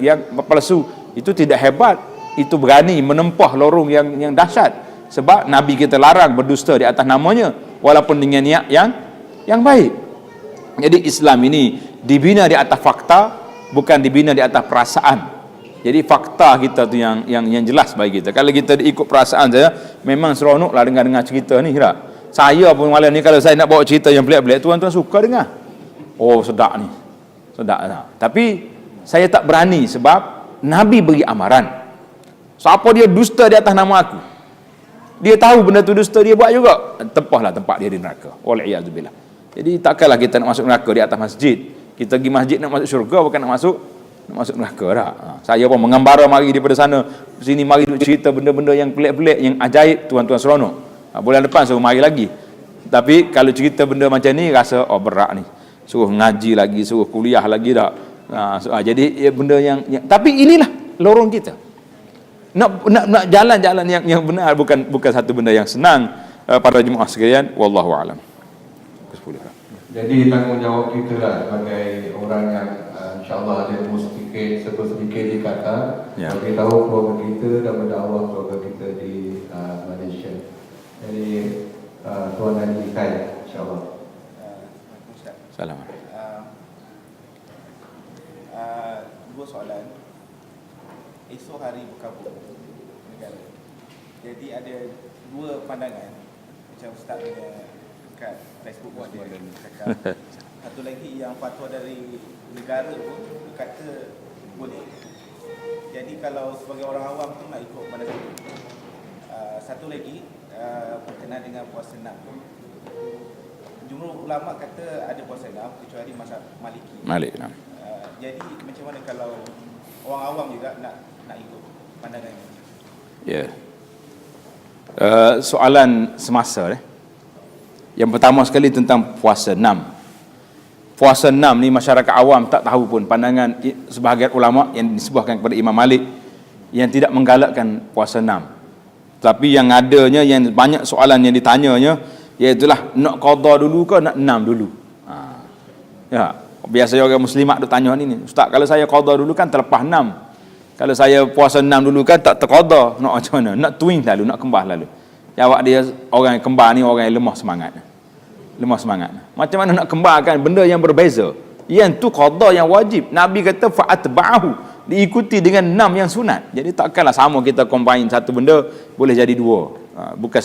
palsu. Itu tidak hebat. Itu berani menempah lorong yang dahsyat. Sebab Nabi kita larang berdusta di atas namanya, walaupun dengan niat yang baik. Jadi Islam ini dibina di atas fakta, bukan dibina di atas perasaan. Jadi fakta kita tu yang jelas bagi kita. Kalau kita ikut perasaan saja, memang seronoklah dengar cerita ni, tak? Saya pun malam ni kalau saya nak bawa cerita yang pelik-pelik, tuan-tuan suka dengar. Oh, sedap ni. Sedap tak? Tapi saya tak berani sebab Nabi beri amaran. Siapa dia dusta di atas nama aku, dia tahu benda tu dusta, dia buat juga, tempahlah tempat dia di neraka. Wal-iyadzubillah. Jadi takkanlah kita nak masuk neraka di atas masjid. Kita pergi masjid nak masuk syurga, bukan nak masuk neraka tak? Saya pun mengembara mari daripada sana sini, mari duk cerita benda-benda yang pelik-pelik, yang ajaib, tuan-tuan seronok. Bulan depan suruh mari lagi. Tapi kalau cerita benda macam ni, rasa berat ni, suruh ngaji lagi, suruh kuliah lagi tak? Jadi benda yang tapi inilah lorong kita. Nak jalan-jalan yang benar, bukan satu benda yang senang. Para jemaah sekalian, wallahu alam. Jadi tanggungjawab kita lah sebagai orang yang insyaAllah ada ilmu sedikit di Qatar, bagi tahu keluarga kita dan berdakwah keluarga kita di Malaysia. Jadi Tuan Haji Khair, insyaAllah. Salam. Dua soalan. Esok hari berkabung negara. Jadi ada dua pandangan. Macam Ustaz punya kat Facebook pun ada cakap. Satu lagi yang fatwa dari negara pun kata boleh. Jadi kalau sebagai orang awam tu nak ikut mana satu. Satu lagi berkenaan dengan puasa 6. Jumhur ulama kata ada puasa 6 kecuali mazhab Maliki. Malik. Jadi macam mana kalau orang awam juga nak ikut pandangan ini? Ya. Soalan semasa Yang pertama sekali tentang puasa 6. Puasa 6 ni masyarakat awam tak tahu pun. Pandangan sebahagian ulama yang disebutkan kepada Imam Malik yang tidak menggalakkan puasa 6. Tapi yang adanya, yang banyak soalan yang ditanyanya, iaitulah nak qada dulu ke nak 6 dulu. Ya, biasa orang muslimat duk tanya ni, Ustaz, kalau saya qada dulu kan terlepas 6. Kalau saya puasa 6 dulu kan tak terqada. Nak macam mana? Nak twin lalu, nak kembar lalu. Jawab dia, orang yang kembar ni orang yang lemah semangat. Macam mana nak kembarkan benda yang berbeza? Yang tu qada yang wajib. Nabi kata fa'atba'ahu, diikuti dengan 6 yang sunat. Jadi takkanlah sama kita combine satu benda boleh jadi dua. Bukan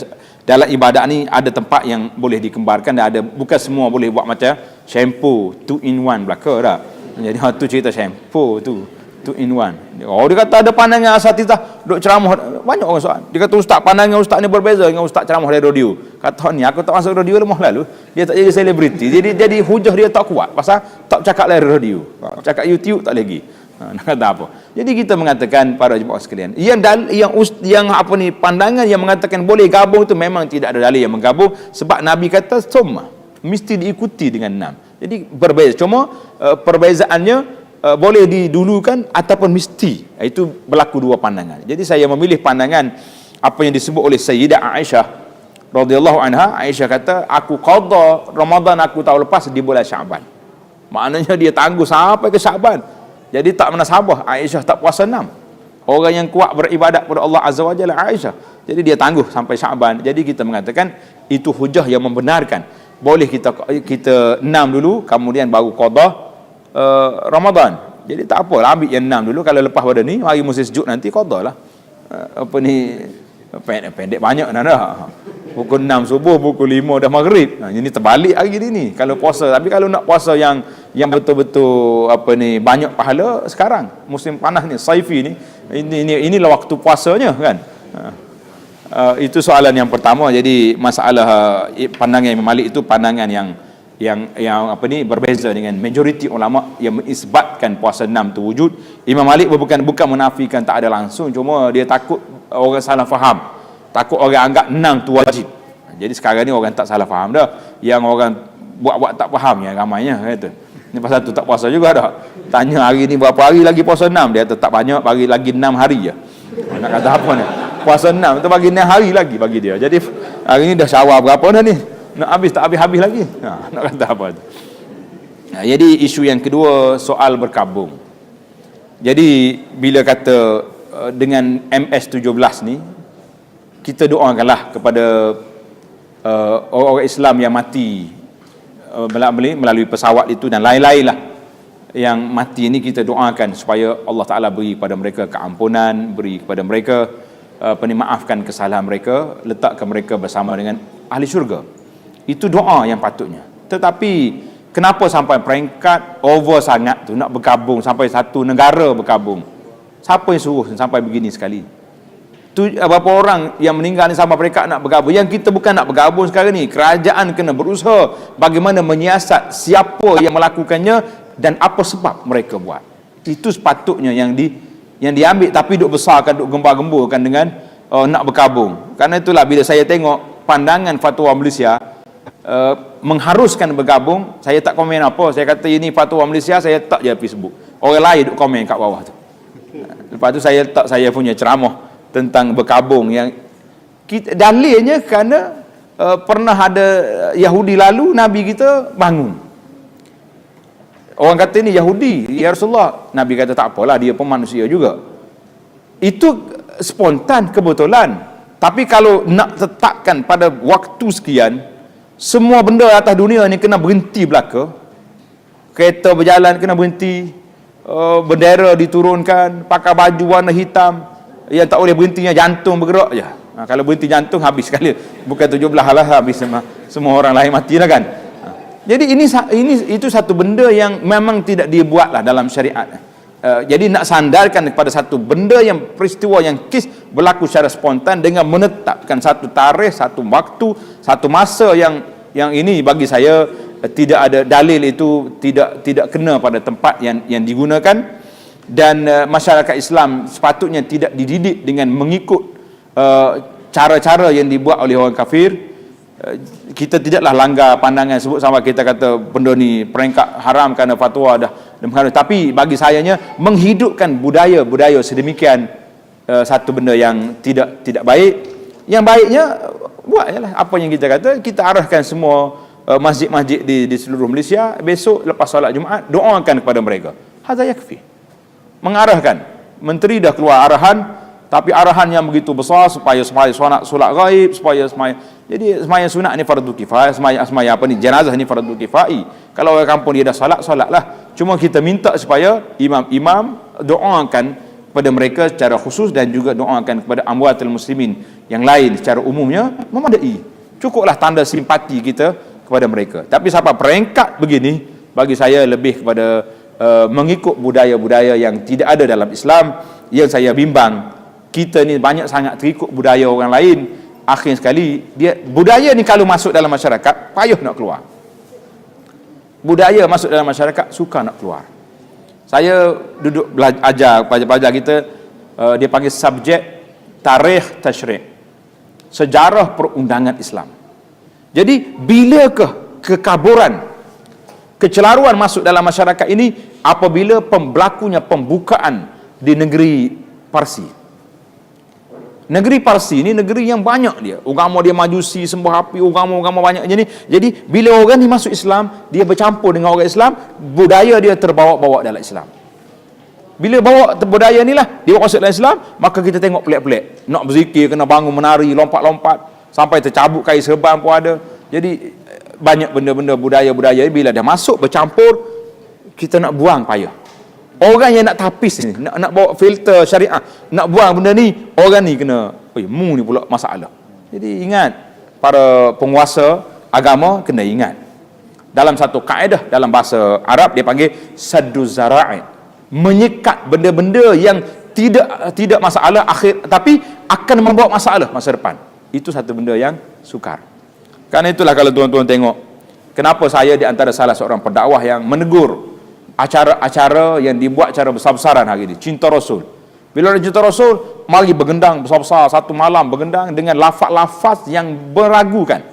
dalam ibadat ni ada tempat yang boleh dikembarkan dan ada, bukan semua boleh buat macam shampoo 2 in 1 belaka tak. Jadi tu cerita shampoo tu 2 in 1. Oh, dia kata ada pandangan asatizah duk ceramah, banyak orang soal. Dia kata ustaz, pandangan ustaz ni berbeza dengan ustaz ceramah dari radio. Kata ni aku tak masuk radio lemah lalu. Dia tak jadi selebriti. Jadi hujah dia tak kuat pasal tak cakap dari radio. Cakap YouTube tak lagi. Nak kata apa? Jadi kita mengatakan para jemaah sekalian, yang apa ni, pandangan yang mengatakan boleh gabung itu memang tidak ada dalil yang menggabung, sebab Nabi kata summa, mesti diikuti dengan 6. Jadi berbeza, cuma perbezaannya boleh didulukan ataupun mesti. Itu berlaku dua pandangan. Jadi saya memilih pandangan apa yang disebut oleh Sayyidah Aisyah radhiyallahu anha. Aisyah kata, aku qada Ramadan aku tahun lepas di bulan Syaban. Maknanya dia tangguh sampai ke Syaban. Jadi tak menasabah Aisyah tak puasa 6. Orang yang kuat beribadat kepada Allah Azza wa Jalla Aisyah. Jadi dia tangguh sampai Syaban. Jadi kita mengatakan itu hujah yang membenarkan. Boleh kita 6 dulu, kemudian baru qada Ramadan. Jadi tak apalah, ambil yang 6 dulu. Kalau lepas pada ni, hari musim sejuk nanti qada lah. Apa ni, pendek banyak dah. Pukul 6 subuh, pukul 5 dah maghrib. Ini terbalik hari ni kalau puasa. Tapi kalau nak puasa yang betul-betul apa ni, banyak pahala sekarang musim panas ni, saifi ni, inilah waktu puasanya kan. Itu soalan yang pertama. Jadi masalah pandangan Imam Malik itu pandangan yang apa ni, berbeza dengan majoriti ulama yang mengisbatkan puasa 6 tu wujud. Imam Malik bukan menafikan tak ada langsung, cuma dia takut orang salah faham. Takut orang anggap 6 tu wajib. Jadi sekarang ni orang tak salah faham dah. Yang orang buat-buat tak faham yang ramainya kata. Ni pasal tu tak puasa juga dah. Tanya hari ni berapa hari lagi puasa 6, dia kata tak banyak, bagi lagi 6 hari je. Nak kata apa ni? Puasa 6 tu bagi 6 hari lagi bagi dia. Jadi hari ni dah syawal berapa dah ni? Nak habis tak habis-habis lagi. Nak kata apa tu? Jadi isu yang kedua soal berkabung. Jadi bila kata dengan MS-17 ni, kita doakanlah kepada orang-orang Islam yang mati melalui pesawat itu dan lain-lain lah yang mati ini, kita doakan supaya Allah Ta'ala beri kepada mereka keampunan, beri kepada mereka maafkan kesalahan mereka, letakkan mereka bersama dengan ahli syurga. Itu doa yang patutnya. Tetapi kenapa sampai peringkat over sangat tu, nak bergabung sampai satu negara bergabung? Siapa yang suruh sampai begini sekali? Berapa orang yang meninggal ni sama mereka nak bergabung. Yang kita bukan nak bergabung sekarang ni, kerajaan kena berusaha bagaimana menyiasat siapa yang melakukannya dan apa sebab mereka buat. Itu sepatutnya yang diambil, tapi duk besarkan, duk gembar-gemburkan dengan nak bergabung. Karena itulah bila saya tengok pandangan fatwa Malaysia mengharuskan bergabung, saya tak komen apa. Saya kata ini fatwa Malaysia, saya tak je Facebook. Orang lain duk komen kat bawah tu. Lepas tu saya letak saya punya ceramah tentang berkabung yang dalilnya kerana pernah ada Yahudi lalu, Nabi kita bangun. Orang kata ini Yahudi, ya Rasulullah. Nabi kata tak apalah, dia pun manusia juga. Itu spontan, kebetulan. Tapi kalau nak letakkan pada waktu sekian, semua benda atas dunia ni kena berhenti belaka. Kereta berjalan kena berhenti, bendera diturunkan, pakai baju warna hitam. Yang tak boleh berhentinya jantung bergerak je. Kalau berhenti jantung habis sekali. Bukan 17 lah, habis semua orang lain mati lah kan. Jadi itu satu benda yang memang tidak dibuatlah dalam syariat. Jadi nak sandarkan kepada satu benda yang peristiwa yang kes berlaku secara spontan dengan menetapkan satu tarikh, satu waktu, satu masa yang ini bagi saya tidak ada dalil, itu tidak kena pada tempat yang digunakan. Dan masyarakat Islam sepatutnya tidak dididik dengan mengikut cara-cara yang dibuat oleh orang kafir. Kita tidaklah langgar pandangan sebut sama kita kata benda ni peringkat haram kerana fatwa dah mengharam. Tapi bagi sayanya menghidupkan budaya sedemikian satu benda yang tidak baik. Yang baiknya buat je lah apa yang kita kata. Kita arahkan semua masjid-masjid di seluruh Malaysia, besok lepas solat Jumaat doakan kepada mereka. Hadza yakfi. Mengarahkan, menteri dah keluar arahan, tapi arahan yang begitu besar supaya solat gaib, jadi sembahyang sunat ni fardu kifayah, sembahyang apa ni jenazah ni fardu kifai. Kalau orang kampung dia dah solatlah. Cuma kita minta supaya imam doakan kepada mereka secara khusus dan juga doakan kepada amwatul muslimin yang lain secara umumnya memadai. Cukuplah tanda simpati kita kepada mereka. Tapi sampai peringkat begini, bagi saya lebih kepada mengikut budaya-budaya yang tidak ada dalam Islam. Yang saya bimbang, kita ni banyak sangat terikut budaya orang lain. Akhir sekali budaya ni kalau masuk dalam masyarakat payah nak keluar. Budaya masuk dalam masyarakat suka nak keluar. Saya duduk belajar pelajar kita, dia panggil subjek tarikh tasyri', sejarah perundangan Islam. Jadi bilakah kekaburan, kecelaruan masuk dalam masyarakat ini apabila berlakunya pembukaan di negeri Parsi. Negeri Parsi ni negeri yang banyak dia. Agama dia Majusi, sembah api, agama-agama banyak je ni. Jadi bila orang ni masuk Islam, dia bercampur dengan orang Islam, budaya dia terbawa-bawa dalam Islam. Bila bawa budaya ni lah, dia masuk dalam Islam, maka kita tengok pelik-pelik. Nak berzikir, kena bangun menari, lompat-lompat, sampai tercabut kain serban pun ada. Jadi banyak benda-benda budaya-budaya bila dah masuk bercampur, kita nak buang payah. Orang yang nak tapis ni, nak bawa filter syariah, nak buang benda ni, orang ni kena, mu ni pula masalah. Jadi ingat, para penguasa agama kena ingat. Dalam satu kaedah dalam bahasa Arab dia panggil saddu zara'i, menyekat benda-benda yang tidak masalah akhir, tapi akan membawa masalah masa depan. Itu satu benda yang sukar. Karena itulah kalau tuan-tuan tengok, kenapa saya di antara salah seorang pendakwah yang menegur acara-acara yang dibuat secara besar-besaran hari ini, cinta Rasul. Bila ada cinta Rasul, mari bergendang besar-besar satu malam, bergendang dengan lafaz-lafaz yang meragukan,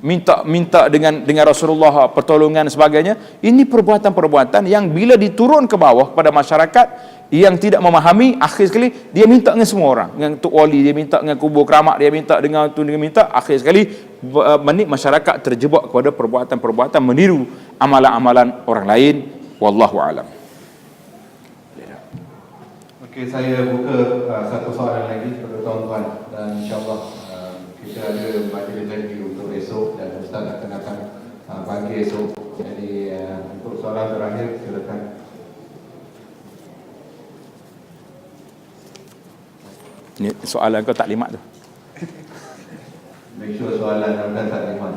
minta dengan Rasulullah pertolongan dan sebagainya. Ini perbuatan-perbuatan yang bila diturun ke bawah kepada masyarakat yang tidak memahami, akhir sekali dia minta dengan semua orang, dengan Tok Wali, dia minta dengan kubur keramat, dia minta dengan tu, dia minta, akhir sekali masyarakat terjebak kepada perbuatan-perbuatan meniru amalan-amalan orang lain. Wallahu alam. Okey, saya buka satu soalan lagi kepada tuan-tuan, dan insyaAllah kita ada majlis lagi untuk esok, dan Ustaz akan bagi esok. Jadi untuk soalan terakhir, silakan. Ni soalan kau tak limat tu. Make sure soalan anda tak limat.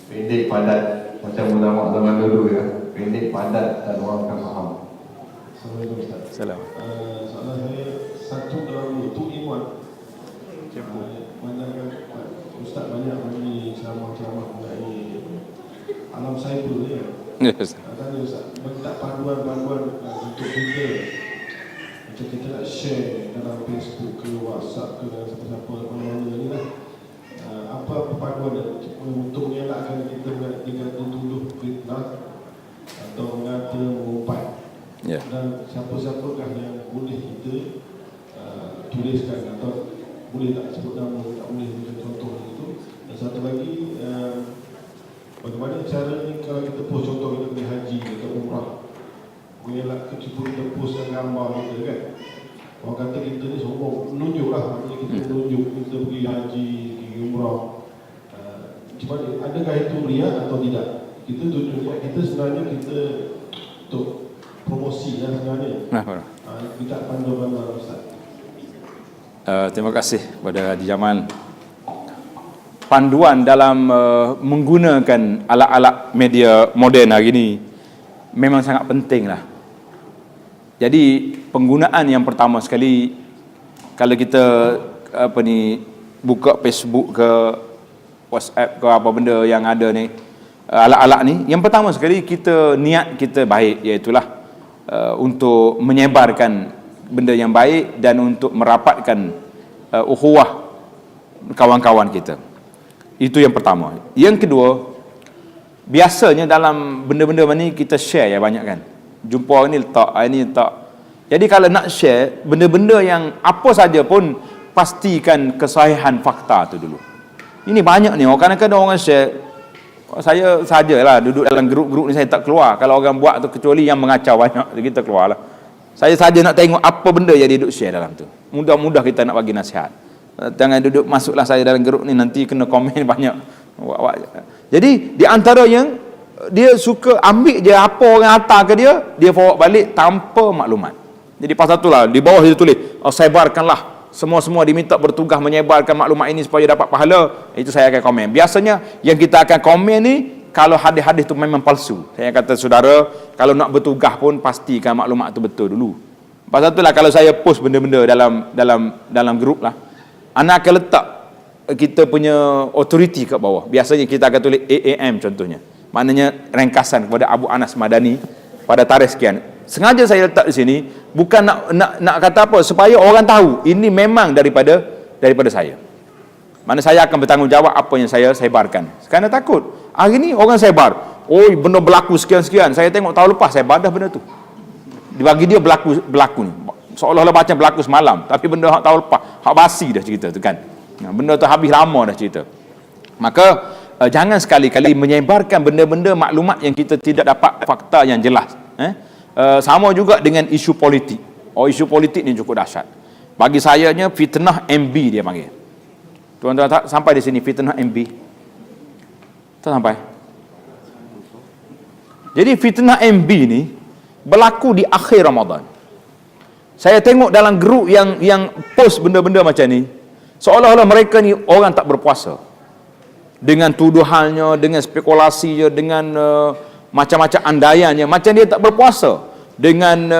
Pendek, padat, macam ulama zaman dulu ya. Pendek, padat, dan orang akan faham. Assalamualaikum Ustaz. Salam. Soalan saya satu dalam 2-in-1. Pandangan Ustaz banyak bagi ceramah-ceramah mengenai alam cyber ni. Yes. Tanya Ustaz, minta panduan-panduan untuk kita, macam kita nak share dalam Facebook ke WhatsApp ke dalam siapa-siapa mana-mana ni lah. Apa panduan untuk mengelakkan kita dengan dituduh fitnah atau mengata mengumpat, dan siapa-siapakah yang boleh kita tuliskan, atau boleh tak sebut nama, tak boleh macam contoh itu. Dan satu lagi, bagaimana cara ni kalau kita post, contoh kita pergi haji atau umrah, mengelak ketipu kita postkan gambar kita kan, orang kata kita ni sombong, menunjuk lah, maksudnya kita menunjuk kita pergi haji, pergi umrah. Cuma adakah itu riak atau tidak? Kita tujuan kita sebenarnya kita untuk promosi lah sebenarnya. Kita panduan Ustaz. Terima kasih kepada Haji Jamal. Panduan dalam menggunakan alat-alat media moden hari ini memang sangat penting lah. Jadi penggunaan yang pertama sekali, kalau kita buka Facebook ke WhatsApp ke apa benda yang ada ni, alat-alat ni, yang pertama sekali kita niat kita baik, iaitulah untuk menyebarkan benda yang baik dan untuk merapatkan ukhuwah kawan-kawan kita. Itu yang pertama. Yang kedua, biasanya dalam benda-benda ni kita share ya banyak kan. Jumpa orang ni letak, ini letak. Jadi kalau nak share benda-benda yang apa saja pun, pastikan kesahihan fakta tu dulu. Ini banyak ni, kadang-kadang orang share. Saya sajalah duduk dalam grup-grup ni, saya tak keluar. Kalau orang buat tu, kecuali yang mengacau banyak, kita keluar lah. Saya saja nak tengok apa benda yang dia duduk share dalam tu. Mudah-mudah kita nak bagi nasihat. Jangan duduk masuklah saya dalam grup ni, nanti kena komen banyak. Jadi di antara yang dia suka ambil je apa orang hantar ke dia forward balik tanpa maklumat. Jadi pasal itulah di bawah dia tulis, sebarkanlah. Semua-semua diminta bertugas menyebarkan maklumat ini supaya dapat pahala. Itu saya akan komen. Biasanya yang kita akan komen ni, kalau hadis-hadis tu memang palsu. Saya kata saudara, kalau nak bertugas pun pastikan maklumat tu betul dulu. Pasal itulah kalau saya post benda-benda dalam grup lah, anak akan letak kita punya authority kat bawah. Biasanya kita akan tulis AAM contohnya. Maknanya ringkasan kepada Abu Anas Madani. pada tarikh sekian. Sengaja saya letak di sini bukan nak kata apa, supaya orang tahu ini memang daripada saya. Mana saya akan bertanggungjawab apa yang saya sebarkan. Kerana takut hari ni orang sebar, oi benda berlaku sekian-sekian. Saya tengok tahun lepas saya dah benda tu. Dibagi dia berlaku ni. Seolah-olah macam berlaku semalam, tapi benda hak tahun lepas, hak basi dah cerita tu kan. Benda tu habis lama dah cerita. Maka jangan sekali-kali menyebarkan benda-benda maklumat yang kita tidak dapat fakta yang jelas. Sama juga dengan isu politik. Isu politik ni cukup dahsyat. Bagi sayanya fitnah MB dia panggil. Tuan-tuan tak sampai di sini fitnah MB? Tak sampai. Jadi fitnah MB ni berlaku di akhir Ramadan. Saya tengok dalam grup yang post benda-benda macam ni, seolah-olah mereka ni orang tak berpuasa. Dengan tuduhannya, dengan spekulasinya, dengan macam-macam andaiannya, macam dia tak berpuasa. Dengan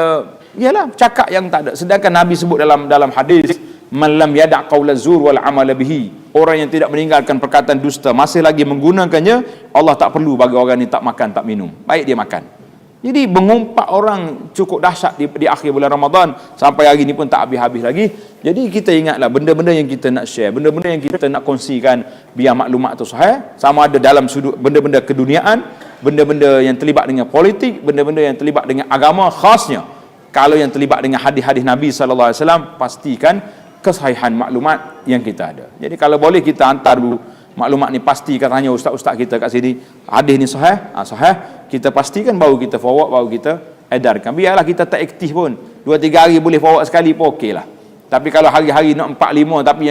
yalah cakap yang tak ada. Sedangkan Nabi sebut dalam hadis, man lam yada' qaula zur wal amal bihi, orang yang tidak meninggalkan perkataan dusta masih lagi menggunakannya, Allah tak perlu bagi orang ni tak makan tak minum, baik dia makan. Jadi mengumpat orang cukup dahsyat di akhir bulan Ramadan, sampai hari ni pun tak habis-habis lagi. Jadi kita ingatlah benda-benda yang kita nak share, benda-benda yang kita nak kongsikan, biar maklumat tu sahih, sama ada dalam sudut benda-benda keduniaan, benda-benda yang terlibat dengan politik, benda-benda yang terlibat dengan agama, khasnya kalau yang terlibat dengan hadis-hadis Nabi SAW, pastikan kesahihan maklumat yang kita ada. Jadi kalau boleh kita hantar dulu maklumat ni, pasti katanya ustaz-ustaz kita kat sini hadis ni sahih, sahih, kita pastikan baru kita forward, baru kita edarkan. Biarlah kita tak aktif pun, 2-3 hari boleh forward sekali pun okey lah. Tapi kalau hari-hari nak 4-5 tapi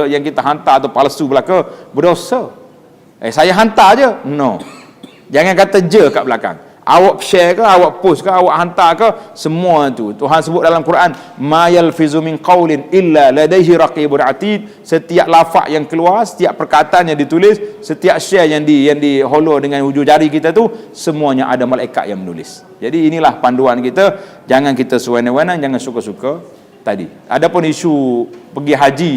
yang kita hantar tu palsu belaka, berdosa. Saya hantar je, no, jangan kata je kat belakang. Awak share ke, awak post ke, awak hantar ke, semua tu Tuhan sebut dalam Quran, ma yalfizu min qaulin illa ladaihi raqibun atid. Setiap lafaz yang keluar, setiap perkataan yang ditulis, setiap share yang di hollow dengan hujung jari kita tu, semuanya ada malaikat yang menulis. Jadi inilah panduan kita, jangan kita sewenang-wenang, jangan suka-suka tadi. Adapun isu pergi haji,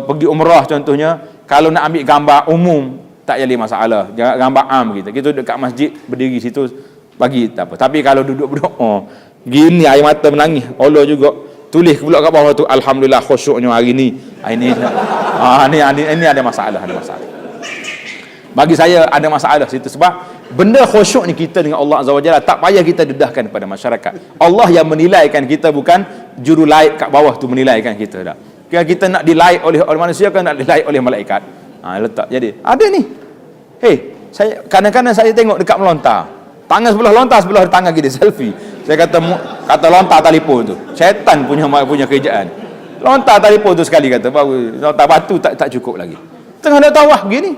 pergi umrah contohnya, kalau nak ambil gambar umum tak jadi masalah, jangan gambar am kita duduk kat masjid, berdiri situ bagi tak apa. Tapi kalau duduk berdoa gini, air mata menangis, Allah juga tulis pula kat bawah tu, alhamdulillah khusyuknya hari ni. Ini ada masalah, bagi saya ada masalah situ. Sebab benda khusyuk ni kita dengan Allah Azza wa Jalla tak payah kita dedahkan kepada masyarakat. Allah yang menilaikan kita, bukan juru laik kat bawah tu menilaikan kita dah. Kita nak dilaik oleh manusia kan, nak dilaik oleh malaikat. Letak. Jadi ada ni, saya kadang-kadang saya tengok dekat melontar, tangan sebelah lontar, sebelah tangan kita selfie. Saya kata lontar telefon tu, syaitan punya kerjaan. Lontar telefon tu sekali kata, baru lontar batu tak cukup lagi. Tengah nak tawaf begini,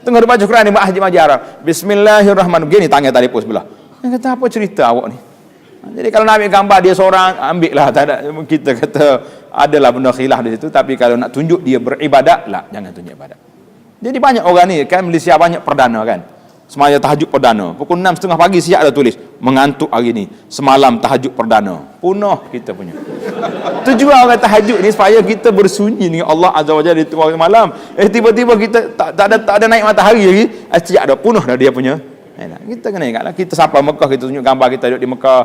tengah ada baca Quran di masjid Arab, bismillahirrahmanirrahim, begini tangan telefon sebelah. Saya kata apa cerita awak ni? Jadi kalau nak ambil gambar dia seorang, ambil lah, tak ada. Kita kata adalah benda khilaf di situ, tapi kalau nak tunjuk dia beribadat lah, jangan tunjuk ibadat. Jadi banyak orang ni kan, Malaysia banyak perdana kan, semaya tahajud perdana pukul 6:30 pagi, siap dah tulis mengantuk hari ni, semalam tahajud perdana, punah kita punya. Tujuan orang tahajud ni supaya kita bersunyi dengan Allah Azza wa Jalla di tengah malam. Tiba-tiba kita tak ada naik matahari lagi, siap dah, punah dah dia punya. Kita kena ingatlah, kita sampai Mekah, kita tunjuk gambar kita duduk di Mekah,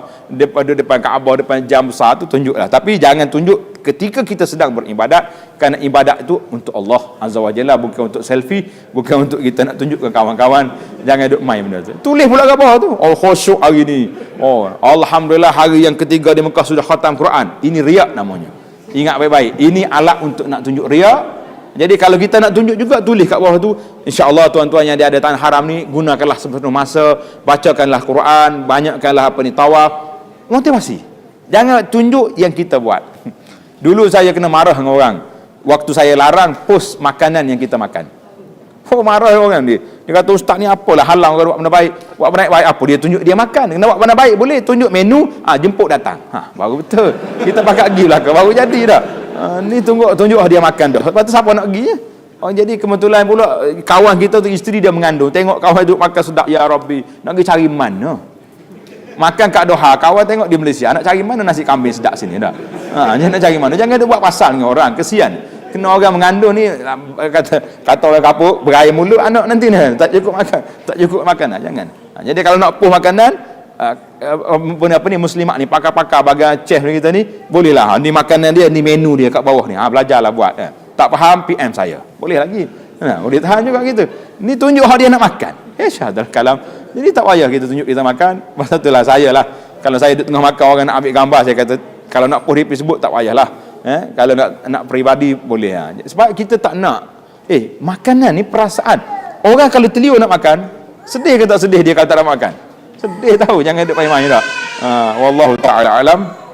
depan Kaabah, depan jam besar tu, tunjuklah. Tapi jangan tunjuk ketika kita sedang beribadat, kerana ibadat itu untuk Allah Azza wa Jalla, bukan untuk selfie, bukan untuk kita nak tunjuk ke kawan-kawan. Jangan duduk main benda tu. Tulis pula kat bawah tu, khusyuk hari ni, alhamdulillah hari yang ketiga di Mekah sudah khatam Quran. Ini riak namanya. Ingat baik-baik, ini alat untuk nak tunjuk riak. Jadi kalau kita nak tunjuk juga, tulis kat bawah tu, insya-Allah tuan-tuan yang ada tanah haram ni, gunakanlah sepenuh masa, bacakanlah Quran, banyakkanlah tawaf, motivasi. Jangan tunjuk yang kita buat. Dulu saya kena marah dengan orang waktu saya larang post makanan yang kita makan. Marah orang dia kata, ustaz ni apalah halang orang buat benda baik. Buat benda baik apa? Dia tunjuk dia makan. Kena buat benda baik boleh, tunjuk menu, jemput datang. Baru betul. Kita pakai pergi belakang, baru jadi dah. Ni tunjuk dia makan dah. Lepas tu siapa nak pergi? Jadi kebetulan pula kawan kita tu, isteri dia mengandung. Tengok kawan duduk makan sedap, ya Rabbi, nak pergi cari mana? Makan kat Doha, kawan tengok di Malaysia, nak cari mana nasi kambing sedap sini dah. Nak cari mana? Jangan dia buat pasal dengan orang, kesian. Kena orang mengandung ni, kata orang kapuk, berair mulut, anak nanti ni tak cukup makan. Jangan. Jadi kalau nak puh makanan, apa ni muslimat ni, pakar-pakar bagai chef kita ni, bolehlah ni makanan dia, ni menu dia kat bawah ni, belajarlah buat. Tak faham PM saya, boleh lagi. Boleh tahan juga kita. Ni tunjuk hal dia nak makan. Syahadul kalam. Jadi tak payah kita tunjuk kita makan. Masa itulah saya lah, kalau saya duduk tengah makan orang nak ambil gambar, saya kata kalau nak post Facebook tak payahlah. Kalau nak peribadi boleh. Sebab kita tak nak makanan ni perasaan. Orang kalau terliur nak makan, sedih ke tak sedih dia kalau tak nak makan? Sedih tahu, jangan duk main-main tak. Wallahu taala alam.